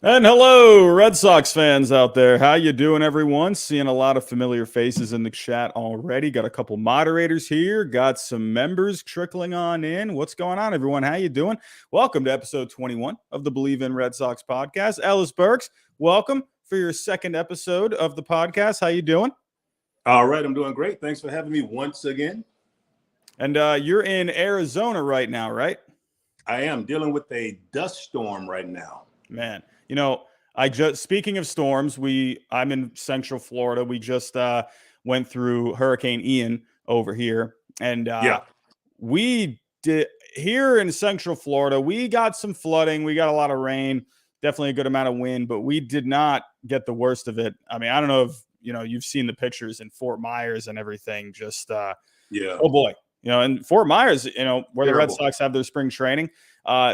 And hello, Red Sox fans out there. How you doing, everyone? Seeing a lot of familiar faces in the chat already. Got a couple moderators here. Got some members trickling on in. What's going on, everyone? How you doing? Welcome to episode 21 of the BLEAV in Red Sox podcast. Ellis Burks, welcome for your second episode of the podcast. How you doing? All right, I'm doing great. Thanks for having me once again. And you're in Arizona right now, right? I am dealing with a dust storm right now. Man, speaking of storms, I'm in Central Florida. We just went through Hurricane Ian over here, and we did here in Central Florida. We got some flooding. We got a lot of rain, definitely a good amount of wind, but we did not get the worst of it. I mean, I don't know if you've seen the pictures in Fort Myers and everything. Just oh boy, in Fort Myers, where Terrible. The Red Sox have their spring training,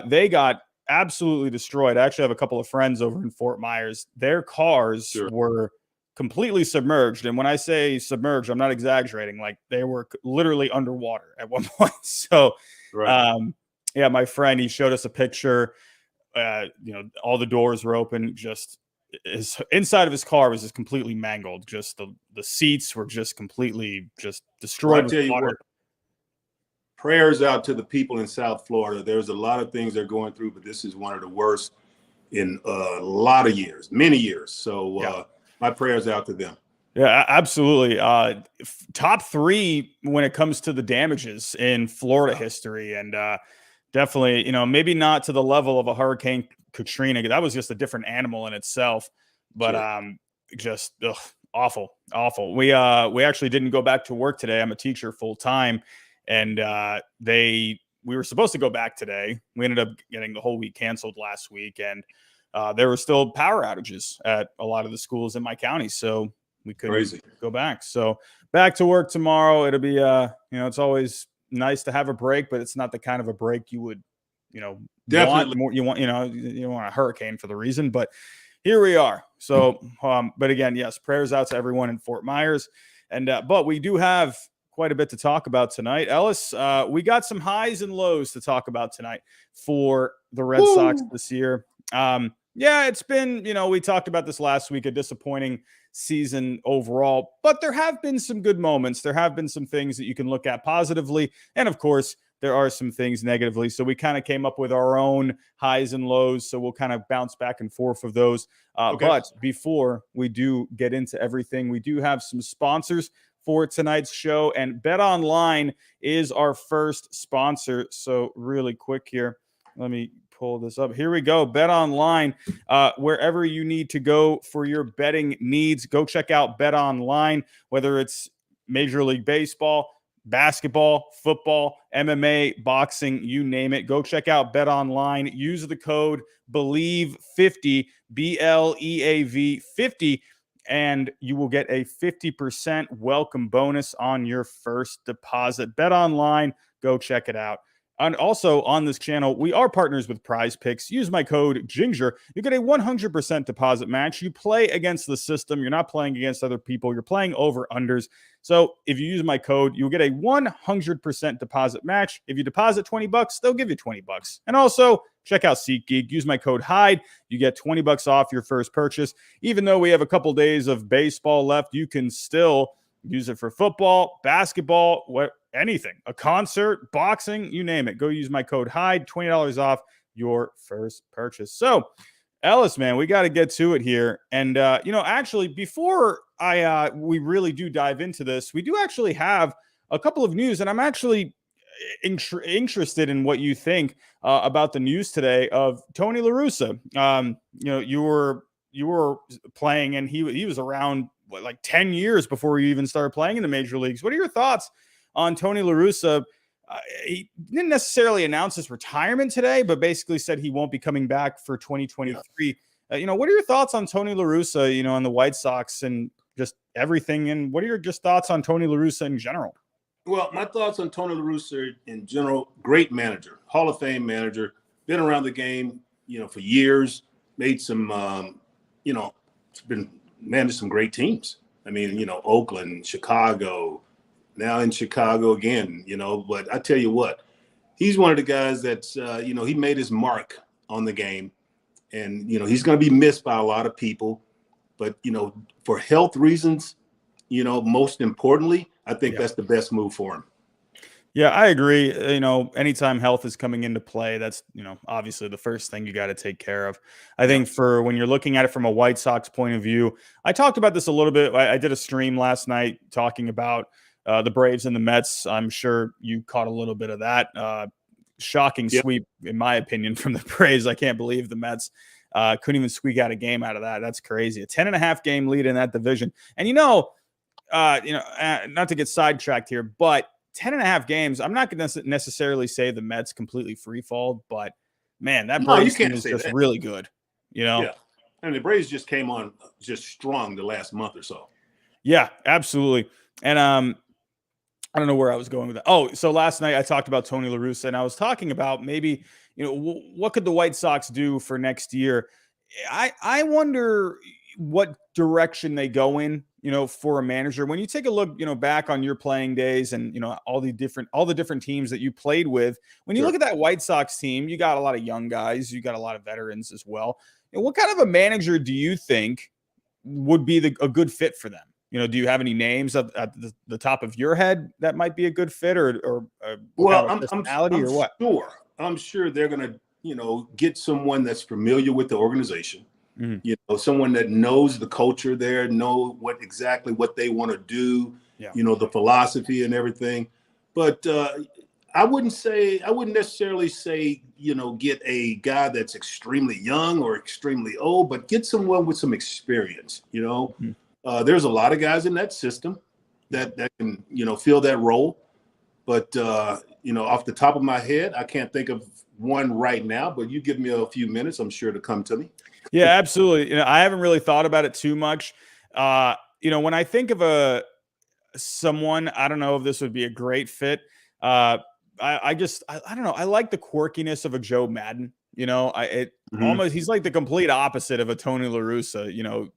they got absolutely destroyed. I actually have a couple of friends over in Fort Myers. Their cars were completely submerged. And when I say submerged, I'm not exaggerating. Like, they were literally underwater at one point. So, my friend, he showed us a picture. All the doors were open. Just inside of his car was just completely mangled. Just the seats were just completely destroyed. Well, I tell you what, prayers out to the people in South Florida. There's a lot of things they're going through, but this is one of the worst in a lot of years, many years. So my prayers out to them. Yeah, absolutely. Top three when it comes to the damages in Florida history. And definitely, maybe not to the level of a Hurricane Katrina. That was just a different animal in itself. But awful. We actually didn't go back to work today. I'm a teacher full time. And we were supposed to go back today. We ended up getting the whole week canceled last week. And there were still power outages at a lot of the schools in my county. So we couldn't go back. So back to work tomorrow. It'll be, it's always nice to have a break, but it's not the kind of a break you would, definitely want. You want a hurricane for the reason. But here we are. So, but again, yes, prayers out to everyone in Fort Myers. And but we do have quite a bit to talk about tonight. Ellis, we got some highs and lows to talk about tonight for the Red Sox this year. It's been, we talked about this last week, a disappointing season overall, but there have been some good moments. There have been some things that you can look at positively. And of course, there are some things negatively. So we kind of came up with our own highs and lows. So we'll kind of bounce back and forth of those. But before we do get into everything, we do have some sponsors for tonight's show, and BetOnline is our first sponsor. So really quick here, let me pull this up. Here we go. BetOnline, wherever you need to go for your betting needs, go check out BetOnline, whether it's Major League Baseball, basketball, football, MMA, boxing, you name it. Go check out BetOnline. Use the code BLEAV50, BLEAV 50. And you will get a 50% welcome bonus on your first deposit. BetOnline, go check it out. And also on this channel, we are partners with Prize Picks. Use my code GINGER. You get a 100% deposit match. You play against the system. You're not playing against other people. You're playing over unders. So if you use my code, you'll get a 100% deposit match. If you deposit $20, they'll give you $20. And also check out SeatGeek. Use my code HYDE. You get $20 off your first purchase. Even though we have a couple days of baseball left, you can still use it for football, basketball, anything, a concert, boxing, you name it. Go use my code HYDE, $20 off your first purchase. So, Ellis, man, we got to get to it here. And, actually, before we really do dive into this, we do actually have a couple of news, and I'm actually interested in what you think about the news today of Tony La Russa. You were playing, and he was around like 10 years before you even started playing in the major leagues. What are your thoughts on Tony La Russa? He didn't necessarily announce his retirement today, but basically said he won't be coming back for 2023. What are your thoughts on Tony La Russa, on the White Sox and just everything? And what are your just thoughts on Tony La Russa in general? Well, my thoughts on Tony La Russa in general, great manager, Hall of Fame manager, been around the game, for years, made some, been managed some great teams. I mean, Oakland, Chicago, now in Chicago again, but I tell you what, he's one of the guys that's, he made his mark on the game. and he's going to be missed by a lot of people. But for health reasons, most importantly, I think that's the best move for him. Yeah, I agree. Anytime health is coming into play, that's, obviously the first thing you got to take care of. I think for when you're looking at it from a White Sox point of view, I talked about this a little bit. I did a stream last night talking about the Braves and the Mets. I'm sure you caught a little bit of that. Shocking sweep, in my opinion, from the Braves. I can't believe the Mets couldn't even squeak out a game out of that. That's crazy. A 10.5 game lead in that division. And, not to get sidetracked here, but 10.5 games, I'm not going to necessarily say the Mets completely free fall, but man, that Braves team is just really good. Yeah. And the Braves just came on just strong the last month or so. Yeah, absolutely. And I don't know where I was going with that. Oh, so last night I talked about Tony La Russa, and I was talking about maybe, what could the White Sox do for next year? I wonder what direction they go in, for a manager. When you take a look, back on your playing days and, all the different teams that you played with, when you look at that White Sox team, you got a lot of young guys, you got a lot of veterans as well. What kind of a manager do you think would be a good fit for them? Do you have any names at the top of your head that might be a good fit or well, kind of personality or what? I'm sure they're going to, get someone that's familiar with the organization. Mm-hmm. Someone that knows the culture there, know exactly what they want to do, the philosophy and everything. But I wouldn't necessarily say, get a guy that's extremely young or extremely old, but get someone with some experience. There's a lot of guys in that system that can, fill that role. But, off the top of my head, I can't think of one right now, but you give me a few minutes, I'm sure to come to me. Yeah, absolutely. I haven't really thought about it too much. When I think of someone, I don't know if this would be a great fit. I don't know. I like the quirkiness of a Joe Madden. Almost, he's like the complete opposite of a Tony La Russa.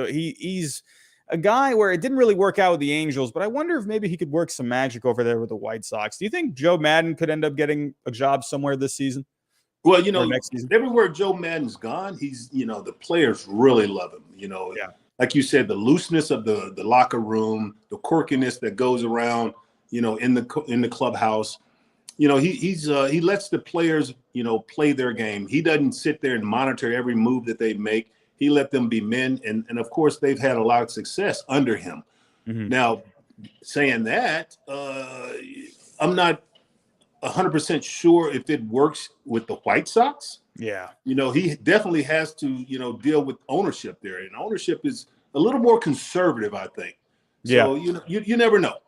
He's a guy where it didn't really work out with the Angels, but I wonder if maybe he could work some magic over there with the White Sox. Do you think Joe Madden could end up getting a job somewhere this season? Well, everywhere Joe Madden's gone, he's, the players really love him. Like you said, the looseness of the locker room, the quirkiness that goes around, in the clubhouse. He lets the players, play their game. He doesn't sit there and monitor every move that they make. He let them be men. And of course, they've had a lot of success under him. Mm-hmm. Now, saying that, I'm not 100% sure if it works with the White Sox. Yeah. He definitely has to, deal with ownership there. And ownership is a little more conservative, I think. So, you never know.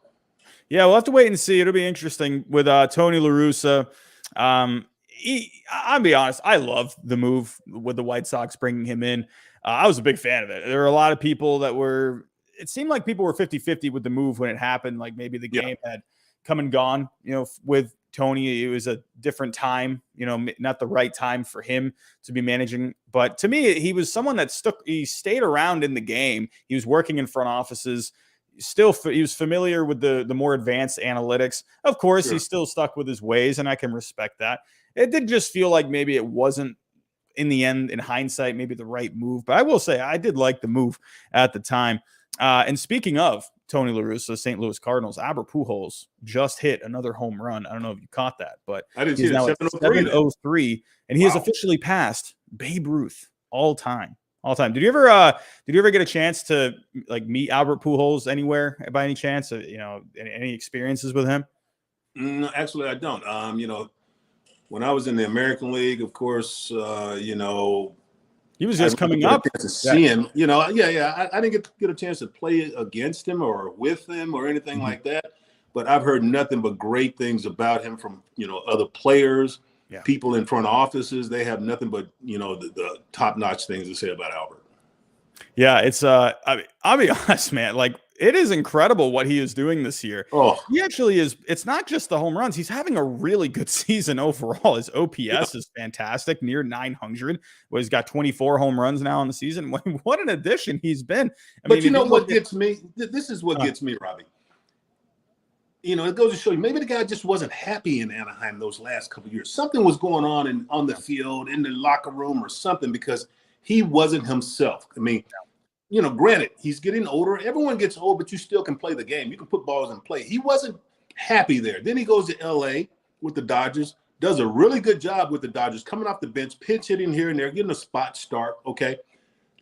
Yeah, we'll have to wait and see. It'll be interesting with Tony La Russa. I'll be honest, I love the move with the White Sox bringing him in. I was a big fan of it. There were a lot of people it seemed like people were 50-50 with the move when it happened. Like maybe the game had come and gone, with Tony. It was a different time, not the right time for him to be managing. But to me, he was someone that he stayed around in the game. He was working in front offices. He was familiar with the more advanced analytics. Of course, He's still stuck with his ways, and I can respect that. It did just feel like maybe it wasn't, in the end, in hindsight, maybe the right move. But I will say I did like the move at the time. And speaking of Tony La Russa, St. Louis Cardinals, Albert Pujols just hit another home run. I don't know if you caught that, but I didn't see it. 703, and he has officially passed Babe Ruth all time. Did you ever get a chance to meet Albert Pujols anywhere by any chance? Any experiences with him? Actually, I don't. When I was in the American League, of course, he was just coming up to see him. I didn't get a chance to play against him or with him or anything like that. But I've heard nothing but great things about him from other players. Yeah. People in front offices, they have nothing but, the top-notch things to say about Albert. Yeah, it's I'll be honest, man, it is incredible what he is doing this year. Oh, he actually is. It's not just the home runs. He's having a really good season overall. His OPS is fantastic, near 900. Well, he's got 24 home runs now in the season. What an addition he's been. But what gets me? This is what gets me, Robbie. it goes to show you maybe the guy just wasn't happy in Anaheim those last couple of years. Something was going on the field, in the locker room or something, because he wasn't himself. I mean, granted, he's getting older. Everyone gets old, but you still can play the game. You can put balls in play. He wasn't happy there. Then he goes to L.A. with the Dodgers, does a really good job with the Dodgers, coming off the bench, pinch hitting here and there, getting a spot start, okay?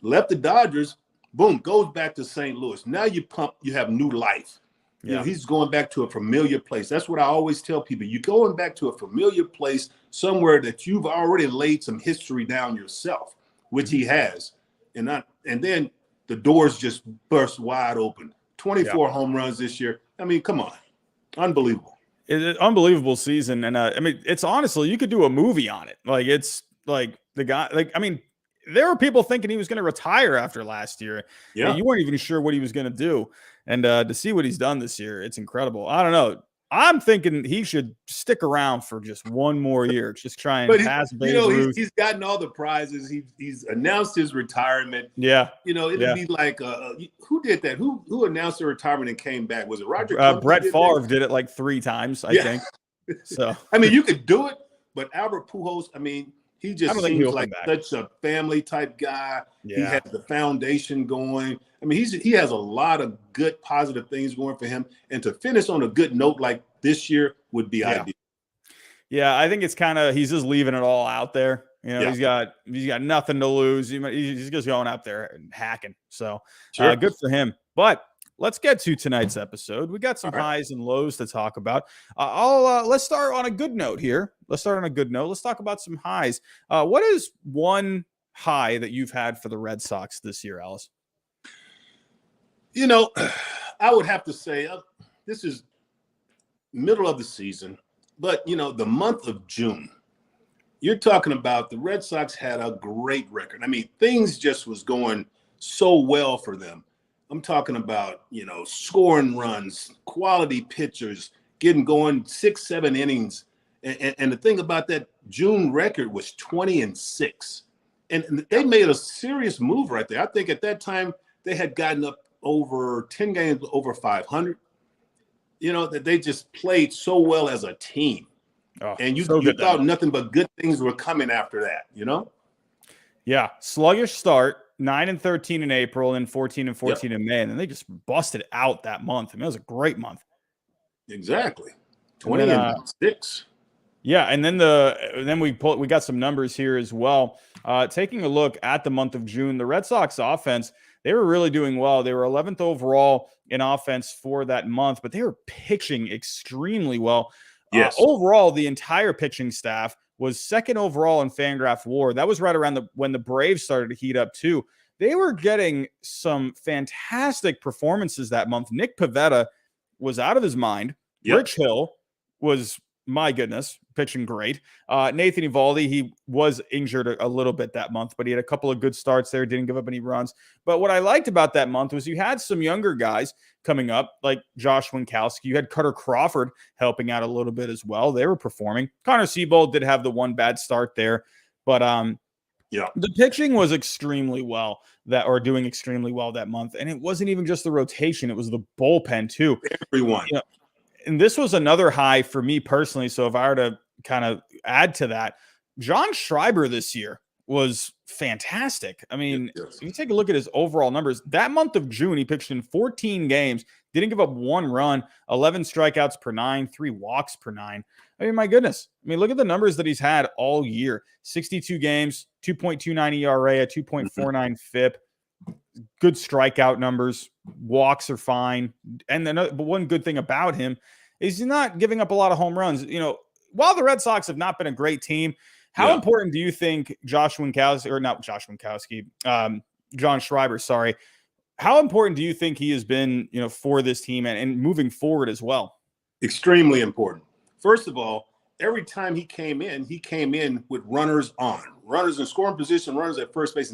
Left the Dodgers, boom, goes back to St. Louis. Now you have new life. Yeah. He's going back to a familiar place. That's what I always tell people. You're going back to a familiar place, somewhere that you've already laid some history down yourself, which he has. And then the doors just burst wide open. 24 home runs this year. I mean, come on. Unbelievable. It's an unbelievable season. And I mean, it's honestly, you could do a movie on it. Like, it's like the guy, like, I mean, there were people thinking he was going to retire after last year. Yeah. You weren't even sure what he was going to do. And to see what he's done this year, it's incredible. I don't know. I'm thinking he should stick around for just one more year. Just try and pass Babe Ruth. He's gotten all the prizes. He's announced his retirement. Yeah. It'd be like who did that? Who announced their retirement and came back? Was it Roger? Brett Favre did it like 3 times, I think. So I mean, you could do it, but Albert Pujols, I mean, he just seems like such a family type guy. Yeah. He has the foundation going. I mean, he has a lot of good, positive things going for him. And to finish on a good note like this year would be ideal. Yeah, I think it's kind of, he's just leaving it all out there. He's got nothing to lose. He's just going out there and hacking. So good for him. But let's get to tonight's episode. We got some highs and lows to talk about. Let's start on a good note here. Let's talk about some highs. What is one high that you've had for the Red Sox this year, Ellis? I would have to say this is middle of the season, but the month of June, you're talking about the Red Sox had a great record. I mean, things just was going so well for them. I'm talking about, scoring runs, quality pitchers, getting going 6-7 innings. And the thing about that June record was 20-6. And they made a serious move right there. I think at that time they had gotten up over 10 games over 500. That they just played so well as a team. And you thought nothing but good things were coming after that, Yeah, sluggish start. 9-13 in April and 14-14 in May, and then they just busted out that month. I mean, it was a great month. Exactly, 20-6. Yeah, and then we got some numbers here as well. Taking a look at the month of June, the Red Sox offense, they were really doing well. They were 11th overall in offense for that month, but they were pitching extremely well. Yes. Overall, the entire pitching staff was 2nd overall in Fangraph WAR. That was right around when the Braves started to heat up too. They were getting some fantastic performances that month. Nick Pivetta was out of his mind. Yep. Rich Hill was, my goodness, pitching great. Nathan Eovaldi, he was injured a little bit that month, but he had a couple of good starts there, didn't give up any runs. But what I liked about that month was you had some younger guys coming up, like Josh Winkowski. You had Cutter Crawford helping out a little bit as well. They were performing. Connor Seabold did have the one bad start there, but the pitching was doing extremely well that month. And it wasn't even just the rotation, it was the bullpen too. Everyone. And this was another high for me personally. So if I were to kind of add to that, John Schreiber this year was fantastic. I mean, if you take a look at his overall numbers, that month of June, he pitched in 14 games, didn't give up 1 run, 11 strikeouts per 9, 3 walks per 9. I mean, my goodness. I mean, look at the numbers that he's had all year. 62 games, 2.29 ERA, a 2.49 FIP. Good strikeout numbers. Walks are fine. And then, but one good thing about him is he's not giving up a lot of home runs. While the Red Sox have not been a great team, how important do you think John Schreiber, sorry. How important do you think he has been, for this team and moving forward as well? Extremely important. First of all, every time he came in with runners on, runners in scoring position, runners at first base.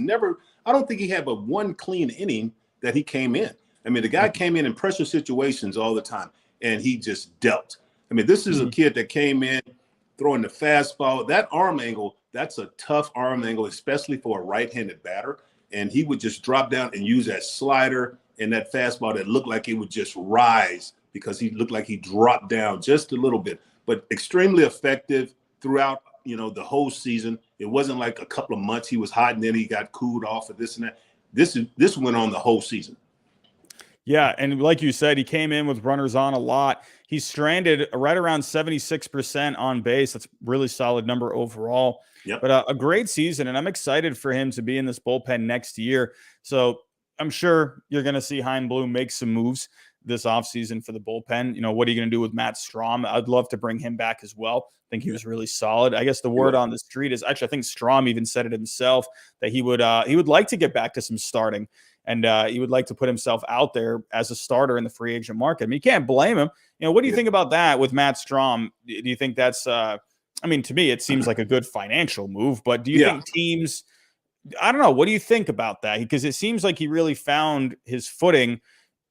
I don't think he had but one clean inning that he came in. I mean, the guy came in pressure situations all the time, and he just dealt. I mean, this is a kid that came in throwing the fastball. That arm angle, that's a tough arm angle, especially for a right-handed batter. And he would just drop down and use that slider and that fastball that looked like it would just rise because he looked like he dropped down just a little bit, but extremely effective throughout, the whole season. It wasn't like a couple of months he was hot and then he got cooled off of this and that. This went on the whole season. Yeah, and like you said, he came in with runners on a lot. He's stranded right around 76% on base. That's a really solid number overall. Yep. But a great season, and I'm excited for him to be in this bullpen next year. So I'm sure you're going to see Hein Bloom make some moves this offseason for the bullpen. What are you going to do with Matt Strahm? I'd love to bring him back as well. I think he was really solid. I guess the word on the street is actually, I think Strahm even said it himself, that he would like to get back to some starting. And he would like to put himself out there as a starter in the free agent market. I mean, you can't blame him. What do you think about that with Matt Strahm? Do you think that's, to me, it seems like a good financial move, but do you think teams, I don't know, what do you think about that? Because it seems like he really found his footing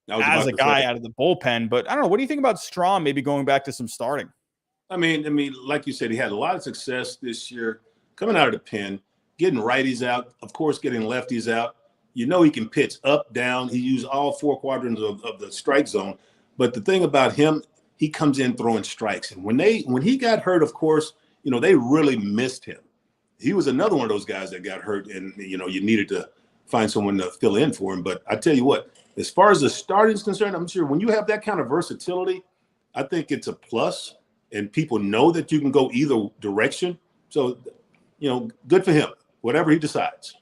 as a guy out of the bullpen, but I don't know. What do you think about Strahm maybe going back to some starting? I mean, like you said, he had a lot of success this year coming out of the pen, getting righties out, of course, getting lefties out. He can pitch up, down. He used all four quadrants of the strike zone. But the thing about him, he comes in throwing strikes. And when he got hurt, of course, they really missed him. He was another one of those guys that got hurt, and you needed to find someone to fill in for him. But I tell you what, as far as the starting is concerned, I'm sure when you have that kind of versatility, I think it's a plus, and people know that you can go either direction. So, good for him, whatever he decides.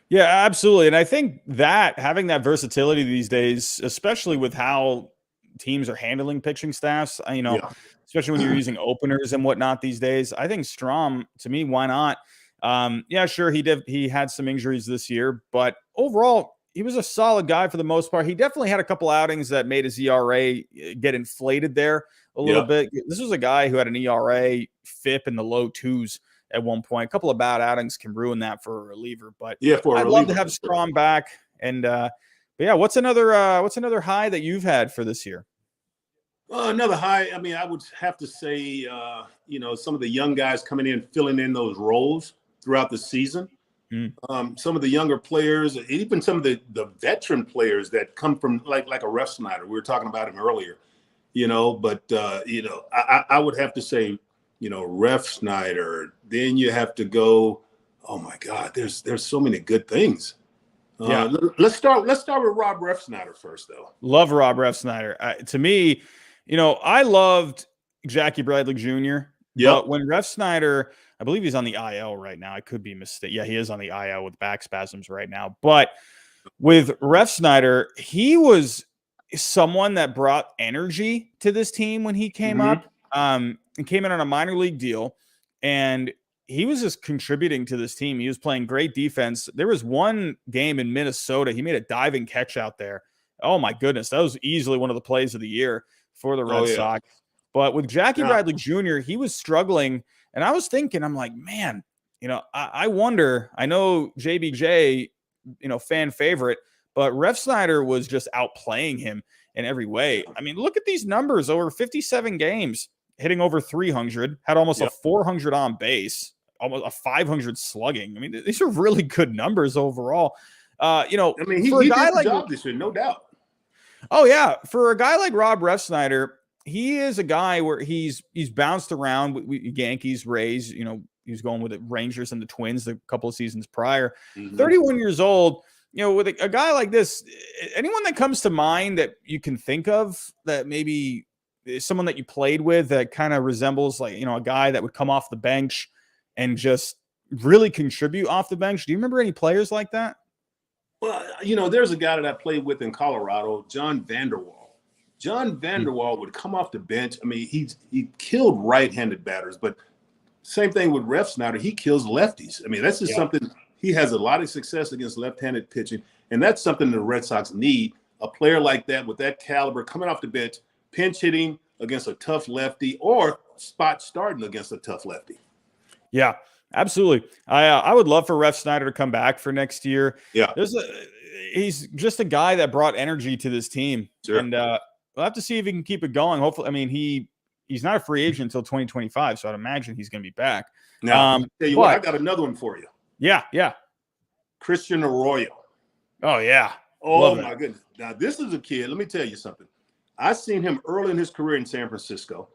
Yeah, absolutely. And I think that having that versatility these days, especially with how teams are handling pitching staffs, especially when you're using openers and whatnot these days, I think Strahm, to me, why not? Sure, he had some injuries this year, but overall, he was a solid guy for the most part. He definitely had a couple outings that made his ERA get inflated there a little bit. This was a guy who had an ERA FIP in the low twos at one point. A couple of bad outings can ruin that for a reliever, but I'd love to have Strahm back. And what's another high that you've had for this year? Another high. I mean, I would have to say, some of the young guys coming in, filling in those roles throughout the season. Some of the younger players, even some of the veteran players that come from like a Refsnyder. We were talking about him earlier, but I would have to say, Refsnyder. Then you have to go, oh my God, there's so many good things. Let's start with Rob Refsnyder first, though. Love Rob Refsnyder. To me, I loved Jackie Bradley Jr. But when Refsnyder, I believe he's on the IL right now. I could be mistaken. Yeah, he is on the IL with back spasms right now. But with Refsnyder, he was someone that brought energy to this team when he came up. And came in on a minor league deal, and he was just contributing to this team. He was playing great defense. There was one game in Minnesota. He made a diving catch out there. Oh my goodness. That was easily one of the plays of the year for the Red Sox. But with Jackie Bradley Jr., he was struggling. And I was thinking, I'm like, man, I wonder, I know JBJ, fan favorite, but Refsnyder was just outplaying him in every way. I mean, look at these numbers over 57 games. Hitting over 300, had almost a 400 on base, almost a 500 slugging. I mean, these are really good numbers overall. He did the job this year, no doubt. Oh yeah, for a guy like Rob Refsnyder, he is a guy where he's bounced around with Yankees, Rays. He was going with the Rangers and the Twins a couple of seasons prior. 31 years old. With a guy like this, anyone that comes to mind that you can think of that maybe someone that you played with that kind of resembles a guy that would come off the bench and just really contribute off the bench. Do you remember any players like that? Well, there's a guy that I played with in Colorado, John Vanderwall. John Vanderwall would come off the bench. I mean, he killed right-handed batters, but same thing with Refsnyder. He kills lefties. I mean, that's just something. He has a lot of success against left-handed pitching, and that's something the Red Sox need, a player like that with that caliber coming off the bench, pinch hitting against a tough lefty or spot starting against a tough lefty. Yeah, absolutely. I would love for Refsnyder to come back for next year. Yeah. He's just a guy that brought energy to this team. Sure. And we'll have to see if he can keep it going. Hopefully, I mean, he's not a free agent until 2025, so I'd imagine he's going to be back. Now, I'll tell you what, I got another one for you. Yeah. Christian Arroyo. Oh, yeah. Oh, my goodness. Now, this is a kid. Let me tell you something. I seen him early in his career in San Francisco.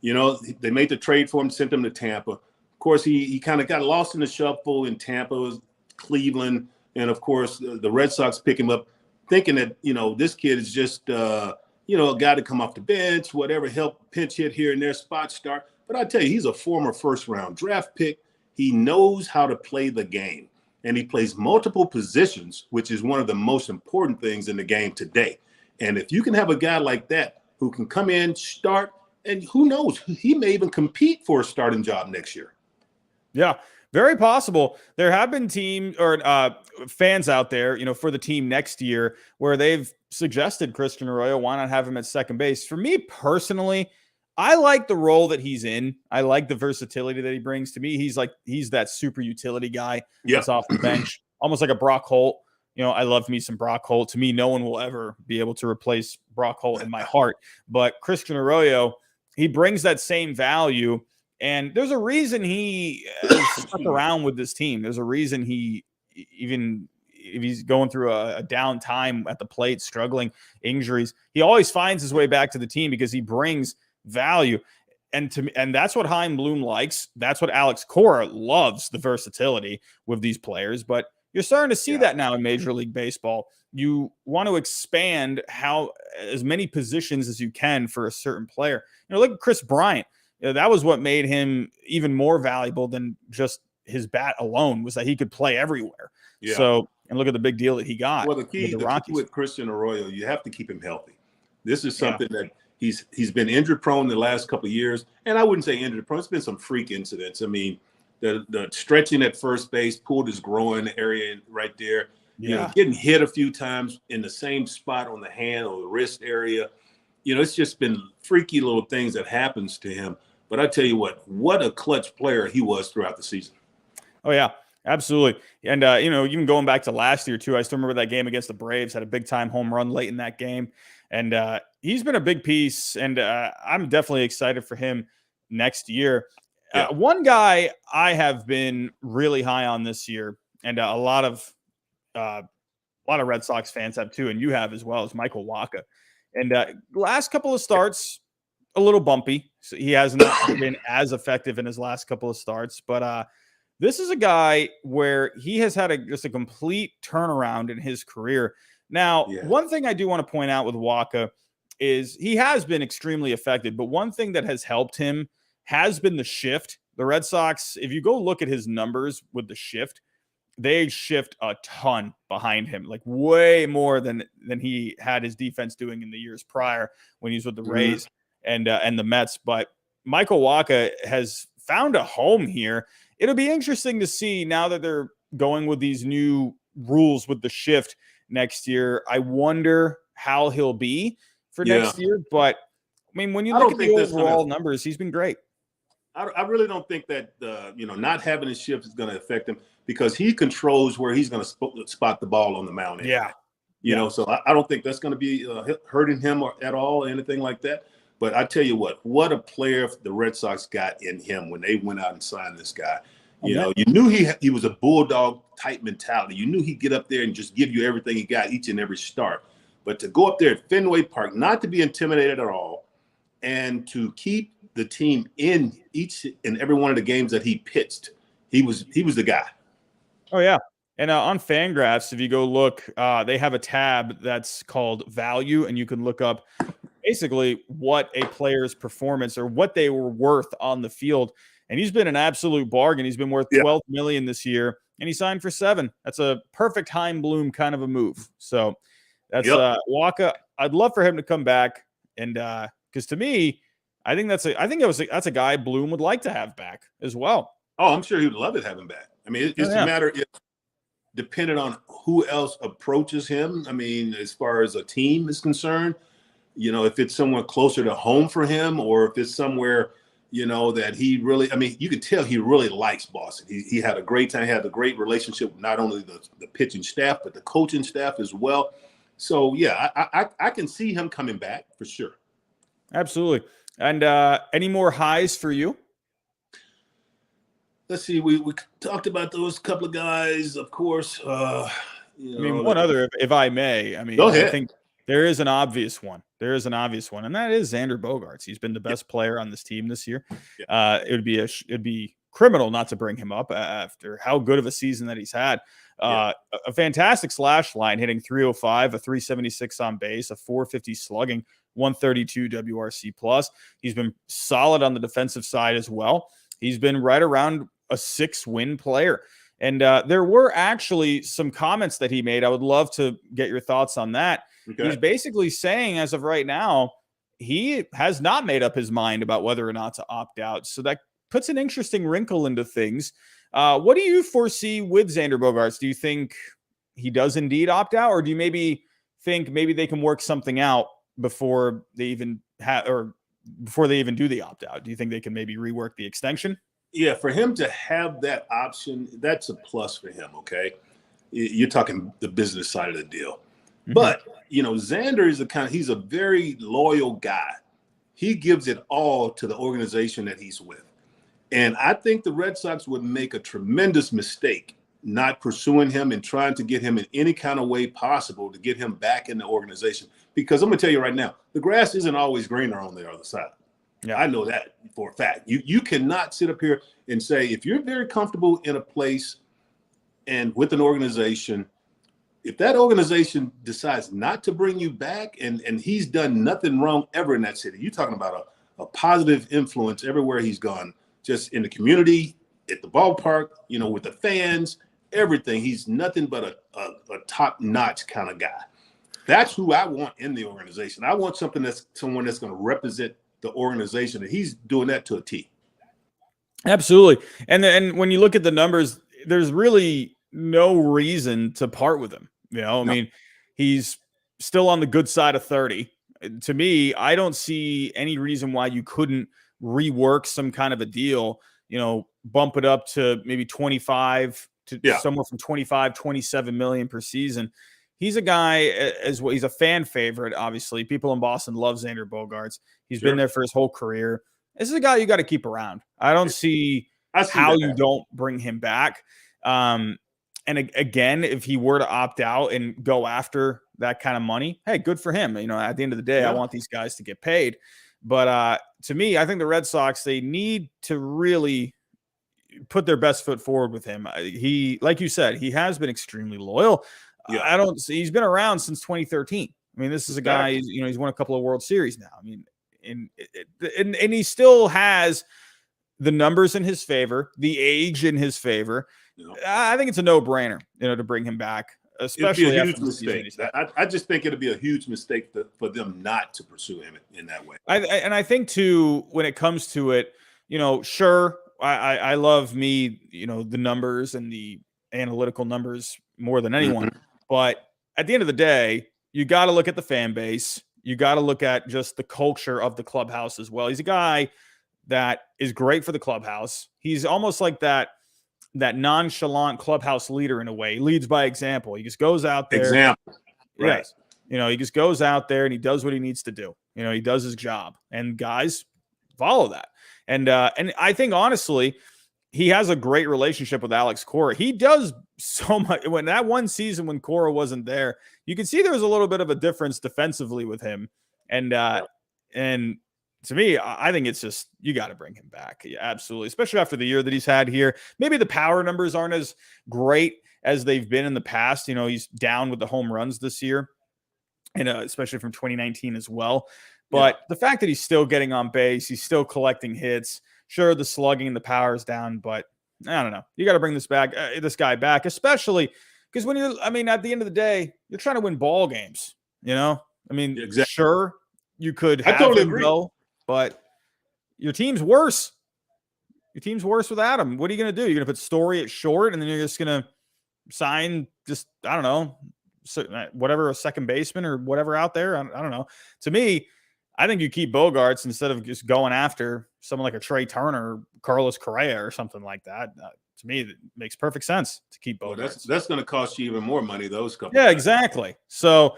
You know, they made the trade for him, sent him to Tampa. Of course, he kind of got lost in the shuffle in Tampa, Cleveland, and of course the Red Sox pick him up, thinking that, you know, this kid is just you know, a guy to come off the bench, whatever, help pinch hit here and there, spot start. But I tell you, he's a former first-round draft pick. He knows how to play the game, and he plays multiple positions, which is one of the most important things in the game today. And if you can have a guy like that who can come in, start, and who knows, he may even compete for a starting job next year. Yeah, very possible. There have been team or fans out there, you know, for the team next year where they've suggested Christian Arroyo. Why not have him at second base? For me personally, I like the role that he's in. I like the versatility that he brings. To me, he's that super utility guy that's off the bench, almost like a Brock Holt. You know, I love me some Brock Holt. To me, no one will ever be able to replace Brock Holt in my heart. But Christian Arroyo, he brings that same value. And there's a reason he stuck around with this team. There's a reason he, even if he's going through a down time at the plate, struggling, injuries, he always finds his way back to the team because he brings value. And that's what Chaim Bloom likes. That's what Alex Cora loves, the versatility with these players. But you're starting to see that now in Major League Baseball. You want to expand as many positions as you can for a certain player. You know, look at Chris Bryant. You know, that was what made him even more valuable than just his bat alone, was that he could play everywhere. Yeah. So, and look at the big deal that he got. Well, the key with Christian Arroyo, you have to keep him healthy. This is something that he's been injury prone the last couple of years, and I wouldn't say injury prone. It's been some freak incidents. I mean, the stretching at first base, pulled his groin area right there. You know, getting hit a few times in the same spot on the hand or the wrist area. You know, it's just been freaky little things that happens to him. But I tell you what a clutch player he was throughout the season. Oh, yeah, absolutely. And, you know, even going back to last year, too, I still remember that game against the Braves, had a big-time home run late in that game. And he's been a big piece, and I'm definitely excited for him next year. One guy I have been really high on this year, and a lot of Red Sox fans have, too, and you have as well, is Michael Wacha. And last couple of starts, a little bumpy. So he hasn't been as effective in his last couple of starts. But this is a guy where he has had just a complete turnaround in his career. Now, one thing I do want to point out with Wacha is he has been extremely effective. But one thing that has helped him has been the shift. The Red Sox, if you go look at his numbers with the shift, they shift a ton behind him, like way more than he had his defense doing in the years prior when he was with the Rays and the Mets. But Michael Wacha has found a home here. It'll be interesting to see now that they're going with these new rules with the shift next year. I wonder how he'll be for next year. But I mean, when you look at the overall numbers, he's been great. I really don't think that you know, not having a shift is going to affect him, because he controls where he's going to spot the ball on the mound. You know, so I don't think that's going to be hurting him at all or anything like that. But I tell you what a player the Red Sox got in him when they went out and signed this guy. You know, you knew he was a bulldog type mentality. You knew he'd get up there and just give you everything he got each and every start. But to go up there at Fenway Park, not to be intimidated at all, and to keep the team in each and every one of the games that he pitched, he was the guy. Oh, yeah. And on Fangraphs, if you go look, they have a tab that's called value, and you can look up basically what a player's performance or what they were worth on the field. And he's been an absolute bargain. He's been worth $12 million this year, and he signed for $7 million. That's a perfect Chaim Bloom kind of a move. So that's Wacha. I'd love for him to come back, and because to me, I think that's a guy Bloom would like to have back as well. Oh, I'm sure he would love to have him back. I mean, it's a matter if dependent on who else approaches him. I mean, as far as a team is concerned, you know, if it's somewhere closer to home for him, or if it's somewhere, you know, that he really, I mean, you can tell he really likes Boston. He had a great time, had a great relationship with not only the pitching staff, but the coaching staff as well. So, yeah, I can see him coming back for sure. Absolutely. And any more highs for you? Let's see. We talked about those couple of guys, of course. You know, I mean, one other, if I may. I mean, go ahead. I think There is an obvious one. There is an obvious one, and that is Xander Bogaerts. He's been the best player on this team this year. It'd be criminal not to bring him up after how good of a season that he's had. A fantastic slash line, hitting 305, a 376 on base, a 450 slugging, 132 WRC plus. He's been solid on the defensive side as well. He's been right around a 6-win player. And there were actually some comments that he made. I would love to get your thoughts on that. Okay. He's basically saying, as of right now, he has not made up his mind about whether or not to opt out. So that puts an interesting wrinkle into things. What do you foresee with Xander Bogaerts? Do you think he does indeed opt out, or do you maybe think maybe they can work something out before they even do the opt out? Do you think they can maybe rework the extension? Yeah, for him to have that option, that's a plus for him, okay? You're talking the business side of the deal. Mm-hmm. But, Xander is he's a very loyal guy. He gives it all to the organization that he's with. And I think the Red Sox would make a tremendous mistake not pursuing him and trying to get him in any kind of way possible to get him back in the organization. Because I'm going to tell you right now, the grass isn't always greener on the other side. Yeah, I know that for a fact. You cannot sit up here and say, if you're very comfortable in a place and with an organization, if that organization decides not to bring you back and he's done nothing wrong ever in that city, you're talking about a positive influence everywhere he's gone, just in the community, at the ballpark, with the fans, everything. He's nothing but a top-notch kind of guy. That's who I want in the organization. I want someone that's going to represent the organization, and he's doing that to a T. Absolutely. And when you look at the numbers, there's really no reason to part with him. I mean, he's still on the good side of 30. To me, I don't see any reason why you couldn't rework some kind of a deal, bump it up to maybe 25 to somewhere from 25, 27 million per season. He's a guy as well. He's a fan favorite. Obviously, people in Boston love Xander Bogaerts. He's been there for his whole career. This is a guy you got to keep around. I don't see how you don't bring him back. And again, if he were to opt out and go after that kind of money, hey, good for him. At the end of the day, I want these guys to get paid. But to me, I think the Red Sox, they need to really put their best foot forward with him. He, like you said, he has been extremely loyal. Yeah. He's been around since 2013. I mean, this is a guy, he's won a couple of World Series now. I mean, and he still has the numbers in his favor, the age in his favor. I think it's a no-brainer, to bring him back, especially it'd be a huge mistake. I just think it'd be a huge mistake for them not to pursue him in that way. I think too, when it comes to it, sure, I love the numbers and the analytical numbers more than anyone. Mm-hmm. But at the end of the day, you got to look at the fan base. You got to look at just the culture of the clubhouse as well. He's a guy that is great for the clubhouse. He's almost like that nonchalant clubhouse leader in a way. He leads by example. He just goes out there. Example. Right. Yes. He just goes out there and he does what he needs to do. He does his job. And guys follow that. And I think, honestly, he has a great relationship with Alex Cora. He does so much. When that one season when Cora wasn't there, you can see there was a little bit of a difference defensively with him. And to me, I think it's just, you got to bring him back. Yeah, absolutely. Especially after the year that he's had here. Maybe the power numbers aren't as great as they've been in the past. He's down with the home runs this year, and especially from 2019 as well. But the fact that he's still getting on base, he's still collecting hits. Sure, the slugging and the power is down, but I don't know. You got to bring this guy back, especially because at the end of the day, you're trying to win ball games. Exactly. Sure, you could have him go, but your team's worse. Your team's worse without him. What are you going to do? You're going to put Story at short, and then you're just going to sign whatever, a second baseman or whatever out there. I don't know. To me, I think you keep Bogaerts instead of just going after someone like a Trey Turner, or Carlos Correa, or something like that. To me, it makes perfect sense to keep Bogaerts. Well, that's going to cost you even more money. Those couple. Yeah, exactly. So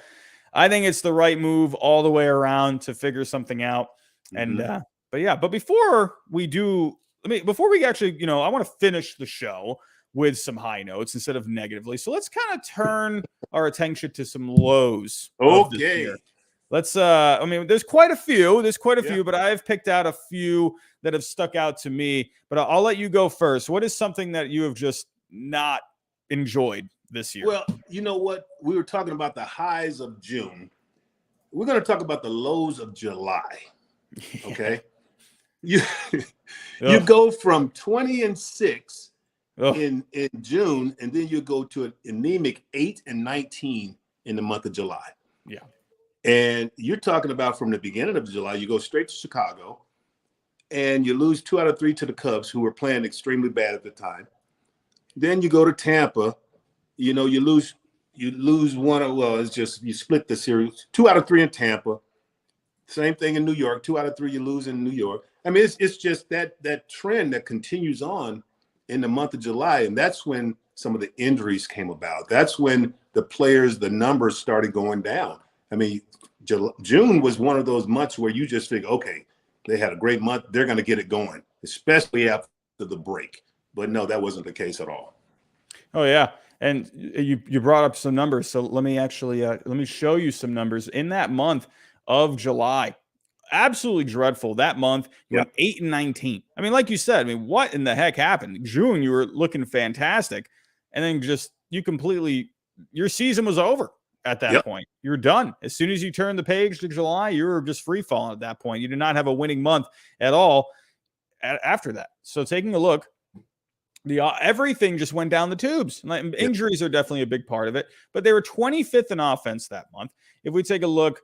I think it's the right move all the way around to figure something out. Mm-hmm. And but before we actually, I want to finish the show with some high notes instead of negatively. So let's kind of turn our attention to some lows of this year. Let's I mean, there's quite a few. But I've picked out a few that have stuck out to me. But I'll let you go first. What is something that you have just not enjoyed this year? Well, you know what? We were talking about the highs of June. We're going to talk about the lows of July. Okay. You go from 20-6 in June, and then you go to an anemic 8-19 in the month of July. Yeah. And you're talking about from the beginning of July, you go straight to Chicago and you lose 2 out of 3 to the Cubs, who were playing extremely bad at the time. Then you go to Tampa, you lose one. Well, it's just, you split the series, 2 out of 3 in Tampa. Same thing in New York, 2 out of 3 you lose in New York. I mean, it's just that trend that continues on in the month of July. And that's when some of the injuries came about. That's when the numbers started going down. I mean, June was one of those months where you just think, okay, they had a great month. They're going to get it going, especially after the break. But no, that wasn't the case at all. Oh, yeah. And you brought up some numbers. So let me actually let me show you some numbers. In that month of July, absolutely dreadful. That month, you went 8-19. I mean, like you said, I mean, what in the heck happened? June, you were looking fantastic. And then just your season was over. At that point, you're done. As soon as you turn the page to July, you were just free falling at that point. You did not have a winning month at all after that. So taking a look, everything just went down the tubes. Injuries are definitely a big part of it, but they were 25th in offense that month. If we take a look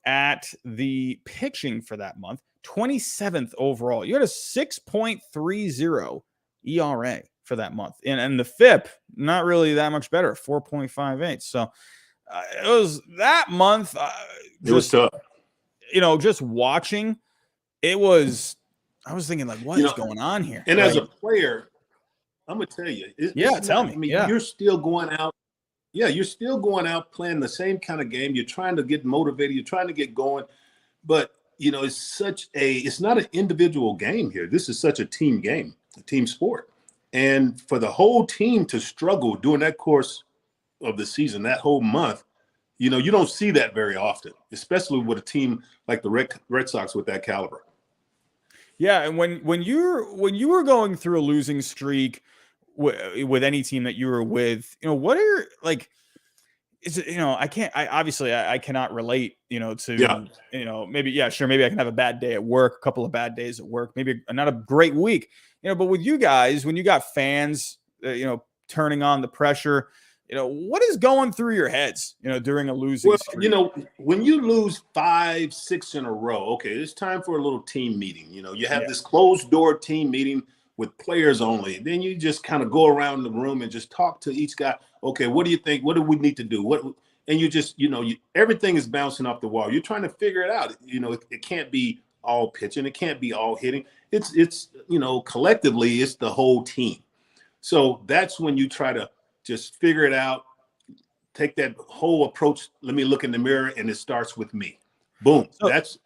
at the pitching for that month, 27th overall. You had a 6.30 ERA for that month. And the FIP, not really that much better, 4.58. So it was that month. It was tough. Just watching, I was thinking, like, what is going on here? And as a player, I'm going to tell you. Tell me. I mean, you're still going out. Yeah, you're still going out playing the same kind of game. You're trying to get motivated. You're trying to get going. But, it's not an individual game here. This is such a team game, a team sport. And for the whole team to struggle during that course of the season, that whole month, you don't see that very often, especially with a team like the Red Sox with that caliber. Yeah, and when you were going through a losing streak with any team that you were with, what are is it, I cannot relate, to, maybe I can have a bad day at work, a couple of bad days at work, maybe not a great week, but with you guys, when you got fans, turning on the pressure, what is going through your heads, during a losing streak? When you lose 5-6 in a row, okay, it's time for a little team meeting. You have this closed door team meeting with players only. Then you just kind of go around the room and just talk to each guy. Okay, what do you think? What do we need to do? And you just, everything is bouncing off the wall. You're trying to figure it out. It can't be all pitching. It can't be all hitting. It's collectively, it's the whole team. So that's when you try to just figure it out, take that whole approach. Let me look in the mirror, and it starts with me. Boom. So that's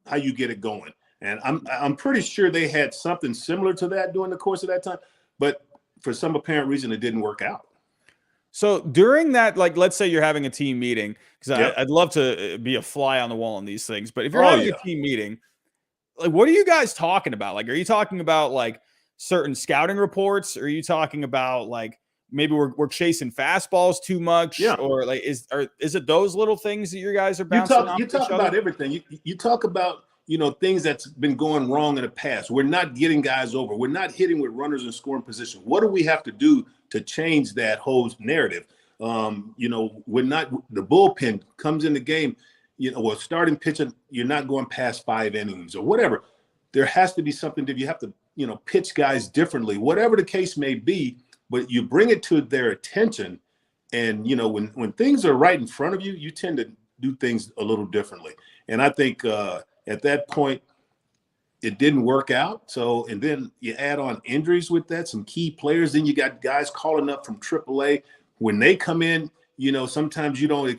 how you get it going. And I'm pretty sure they had something similar to that during the course of that time, but for some apparent reason, it didn't work out. So during that, let's say you're having a team meeting, because I'd love to be a fly on the wall on these things, but if you're having a team meeting, what are you guys talking about? Are you talking about certain scouting reports? Or are you talking about maybe we're chasing fastballs too much? Yeah. Or is it those little things that you guys are bouncing off You talk about everything. You talk about, things that's been going wrong in the past. We're not getting guys over. We're not hitting with runners in scoring position. What do we have to do to change that whole narrative? We're not, the bullpen comes in the game, or starting pitching, you're not going past 5 innings or whatever. There has to be something that you have to, pitch guys differently, whatever the case may be, but you bring it to their attention. And, when things are right in front of you, you tend to do things a little differently. And I think, at that point, it didn't work out. So, and then you add on injuries with that, some key players. Then you got guys calling up from AAA. When they come in, sometimes you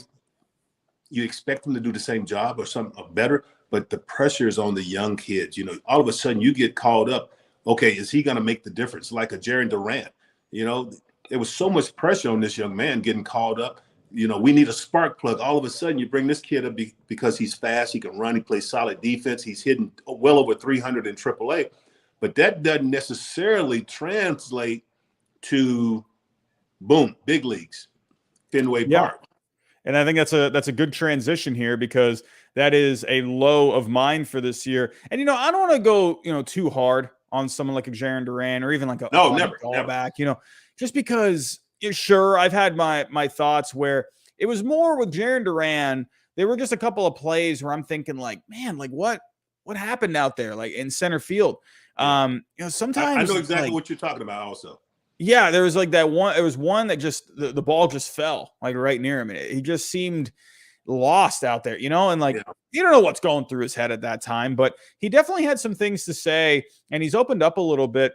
expect them to do the same job or something better, but the pressure is on the young kids. All of a sudden you get called up. Okay, is he going to make the difference? Like a Jaren Duran, there was so much pressure on this young man getting called up. You know, we need a spark plug. All of a sudden, you bring this kid up because he's fast, he can run, he plays solid defense, he's hitting well over 300 in AAA. But that doesn't necessarily translate to, boom, big leagues, Fenway Park. And I think that's a good transition here, because that is a low of mine for this year. And, you know, I don't want to go, you know, too hard on someone like a Jaren Duran, or even like a Dalbec, you know, just because, sure, I've had my thoughts where it was more with Jaren Duran. There were just a couple of plays where I'm thinking like, man, like what happened out there, like in center field? Yeah. You know, sometimes I know exactly like, what you're talking about also. Yeah, there was like that one. It was one that just the ball just fell like right near him. He just seemed lost out there, you know, and like you don't know what's going through his head at that time, but he definitely had some things to say, and he's opened up a little bit.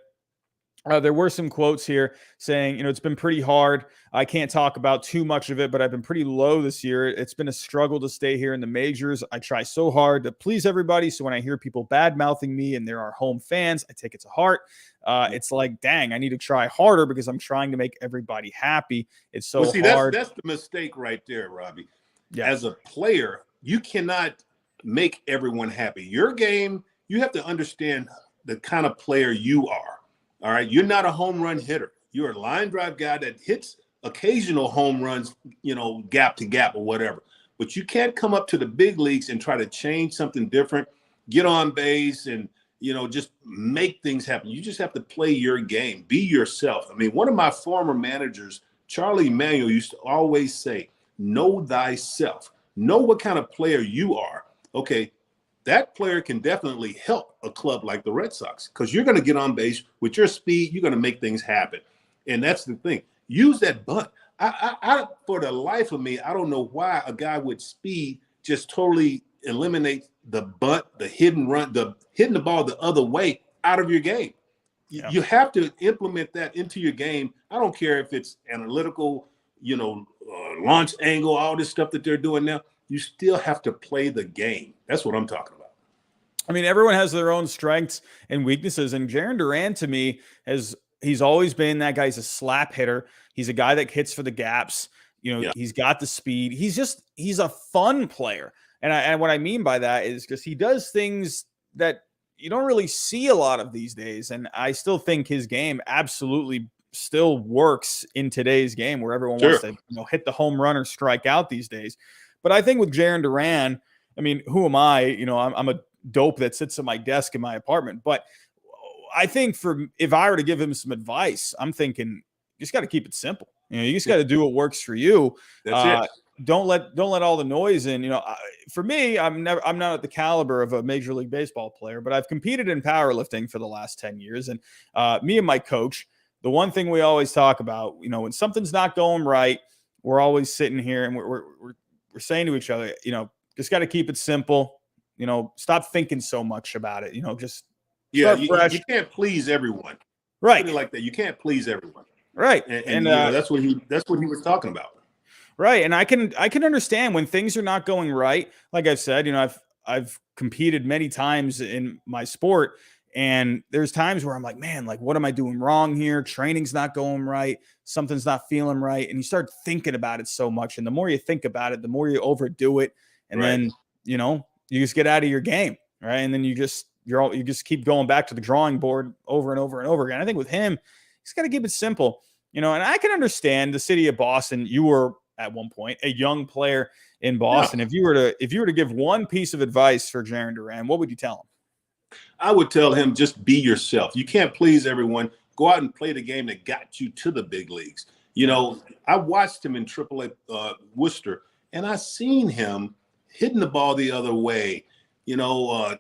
There were some quotes here saying, you know, it's been pretty hard. I can't talk about too much of it, but I've been pretty low this year. It's been a struggle to stay here in the majors. I try so hard to please everybody. So when I hear people bad mouthing me and there are home fans, I take it to heart. It's like, dang, I need to try harder because I'm trying to make everybody happy. It's so hard. That's the mistake right there, Robbie. Yeah. As a player, you cannot make everyone happy. Your game, you have to understand the kind of player you are. All right. You're not a home run hitter. You're a line drive guy that hits occasional home runs, you know, gap to gap or whatever. But you can't come up to the big leagues and try to change something different, get on base and, you know, just make things happen. You just have to play your game, be yourself. I mean, one of my former managers, Charlie Emanuel, used to always say, know thyself. Know what kind of player you are. Okay. That player can definitely help a club like the Red Sox, because you're going to get on base with your speed. You're going to make things happen. And that's the thing. Use that bunt. I for the life of me, I don't know why a guy with speed just totally eliminates the bunt, the hidden run, the hitting the ball the other way out of your game. Yeah. You have to implement that into your game. I don't care if it's analytical, you know, launch angle, all this stuff that they're doing now. You still have to play the game. That's what I'm talking about. I mean, everyone has their own strengths and weaknesses. And Jaren Duran, to me, he's always been that guy. He's a slap hitter. He's a guy that hits for the gaps. You know, He's got the speed. He's a fun player. And what I mean by that is just he does things that you don't really see a lot of these days. And I still think his game absolutely still works in today's game, where everyone wants to, you know, hit the home run or strike out these days. But I think with Jaren Duran, I mean, who am I? You know, I'm a dope that sits at my desk in my apartment. But I think if I were to give him some advice, I'm thinking you just got to keep it simple. You know, you just got to do what works for you. That's it. Don't let all the noise in. You know, for me, I'm not at the caliber of a Major League Baseball player, but I've competed in powerlifting for the last 10 years. And me and my coach, the one thing we always talk about, you know, when something's not going right, we're always sitting here and we're saying to each other, you know, just got to keep it simple. You know, stop thinking so much about it. You know, just you can't please everyone, right? Like that, you can't please everyone, right? And you know, that's what he was talking about, right? And I can understand when things are not going right. Like I've said, you know, I've competed many times in my sport, and there's times where I'm like, man, like what am I doing wrong here? Training's not going right. Something's not feeling right, and you start thinking about it so much. And the more you think about it, the more you overdo it, and then you know. You just get out of your game, right? And then you just keep going back to the drawing board over and over and over again. I think with him, he's got to keep it simple, you know. And I can understand the city of Boston. You were at one point a young player in Boston. Yeah. If you were to give one piece of advice for Jaren Duran, what would you tell him? I would tell him just be yourself. You can't please everyone. Go out and play the game that got you to the big leagues. You know, I watched him in AAA Worcester, and I seen him hitting the ball the other way, you know,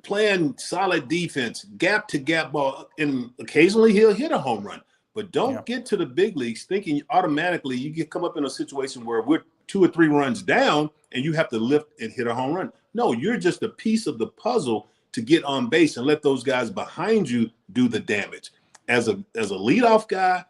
playing solid defense, gap to gap ball, and occasionally he'll hit a home run. But don't get to the big leagues thinking automatically you come up in a situation where we're 2 or 3 runs down and you have to lift and hit a home run. No, you're just a piece of the puzzle to get on base and let those guys behind you do the damage. As a leadoff guy,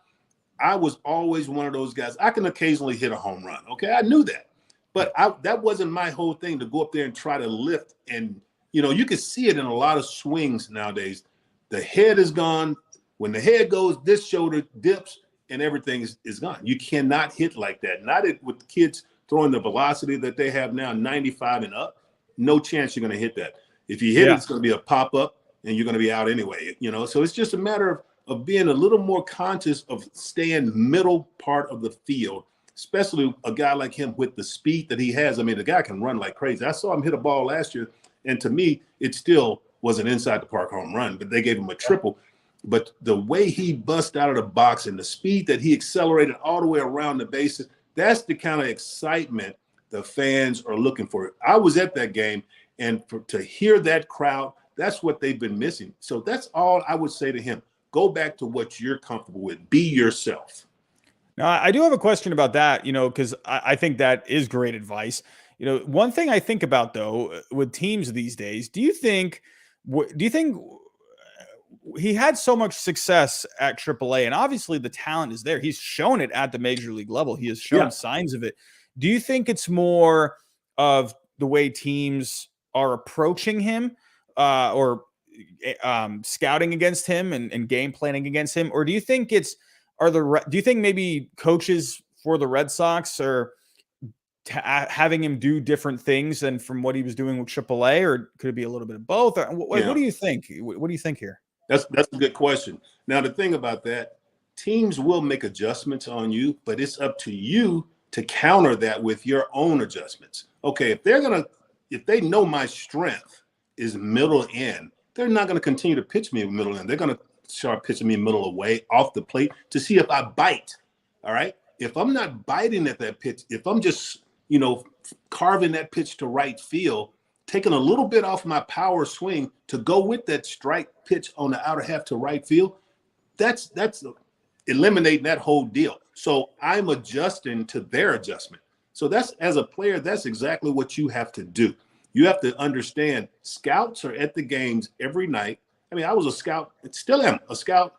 I was always one of those guys. I can occasionally hit a home run. Okay, I knew that. But that wasn't my whole thing, to go up there and try to lift. And, you know, you can see it in a lot of swings nowadays. The head is gone. When the head goes, this shoulder dips, and everything is gone. You cannot hit like that. Not with the kids throwing the velocity that they have now, 95 and up. No chance you're going to hit that. If you hit it, it's going to be a pop-up, and you're going to be out anyway. So it's just a matter of being a little more conscious of staying middle part of the field, especially a guy like him with the speed that he has. I mean, the guy can run like crazy. I saw him hit a ball last year, and to me, it still was an inside the park home run, but they gave him a triple. But the way he bust out of the box and the speed that he accelerated all the way around the bases, that's the kind of excitement the fans are looking for. I was at that game, and to hear that crowd, that's what they've been missing. So that's all I would say to him. Go back to what you're comfortable with. Be yourself. Now, I do have a question about that, because I think that is great advice. One thing I think about, though, with teams these days, do you think he had so much success at AAA, and obviously the talent is there. He's shown it at the major league level. He has shown signs of it. Do you think it's more of the way teams are approaching him or scouting against him and game planning against him? Or do you think do you think maybe coaches for the Red Sox are having him do different things than from what he was doing with AAA, or could it be a little bit of both? What do you think? What do you think here? That's a good question. Now, the thing about that, teams will make adjustments on you, but it's up to you to counter that with your own adjustments. Okay, if they know my strength is middle end, they're not going to continue to pitch me middle end. They're going to start pitching me middle away off the plate to see if I bite. All right. If I'm not biting at that pitch, if I'm just, carving that pitch to right field, taking a little bit off my power swing to go with that strike pitch on the outer half to right field, that's eliminating that whole deal. So I'm adjusting to their adjustment. So that's, as a player, that's exactly what you have to do. You have to understand scouts are at the games every night. I mean, I was a scout, still am a scout,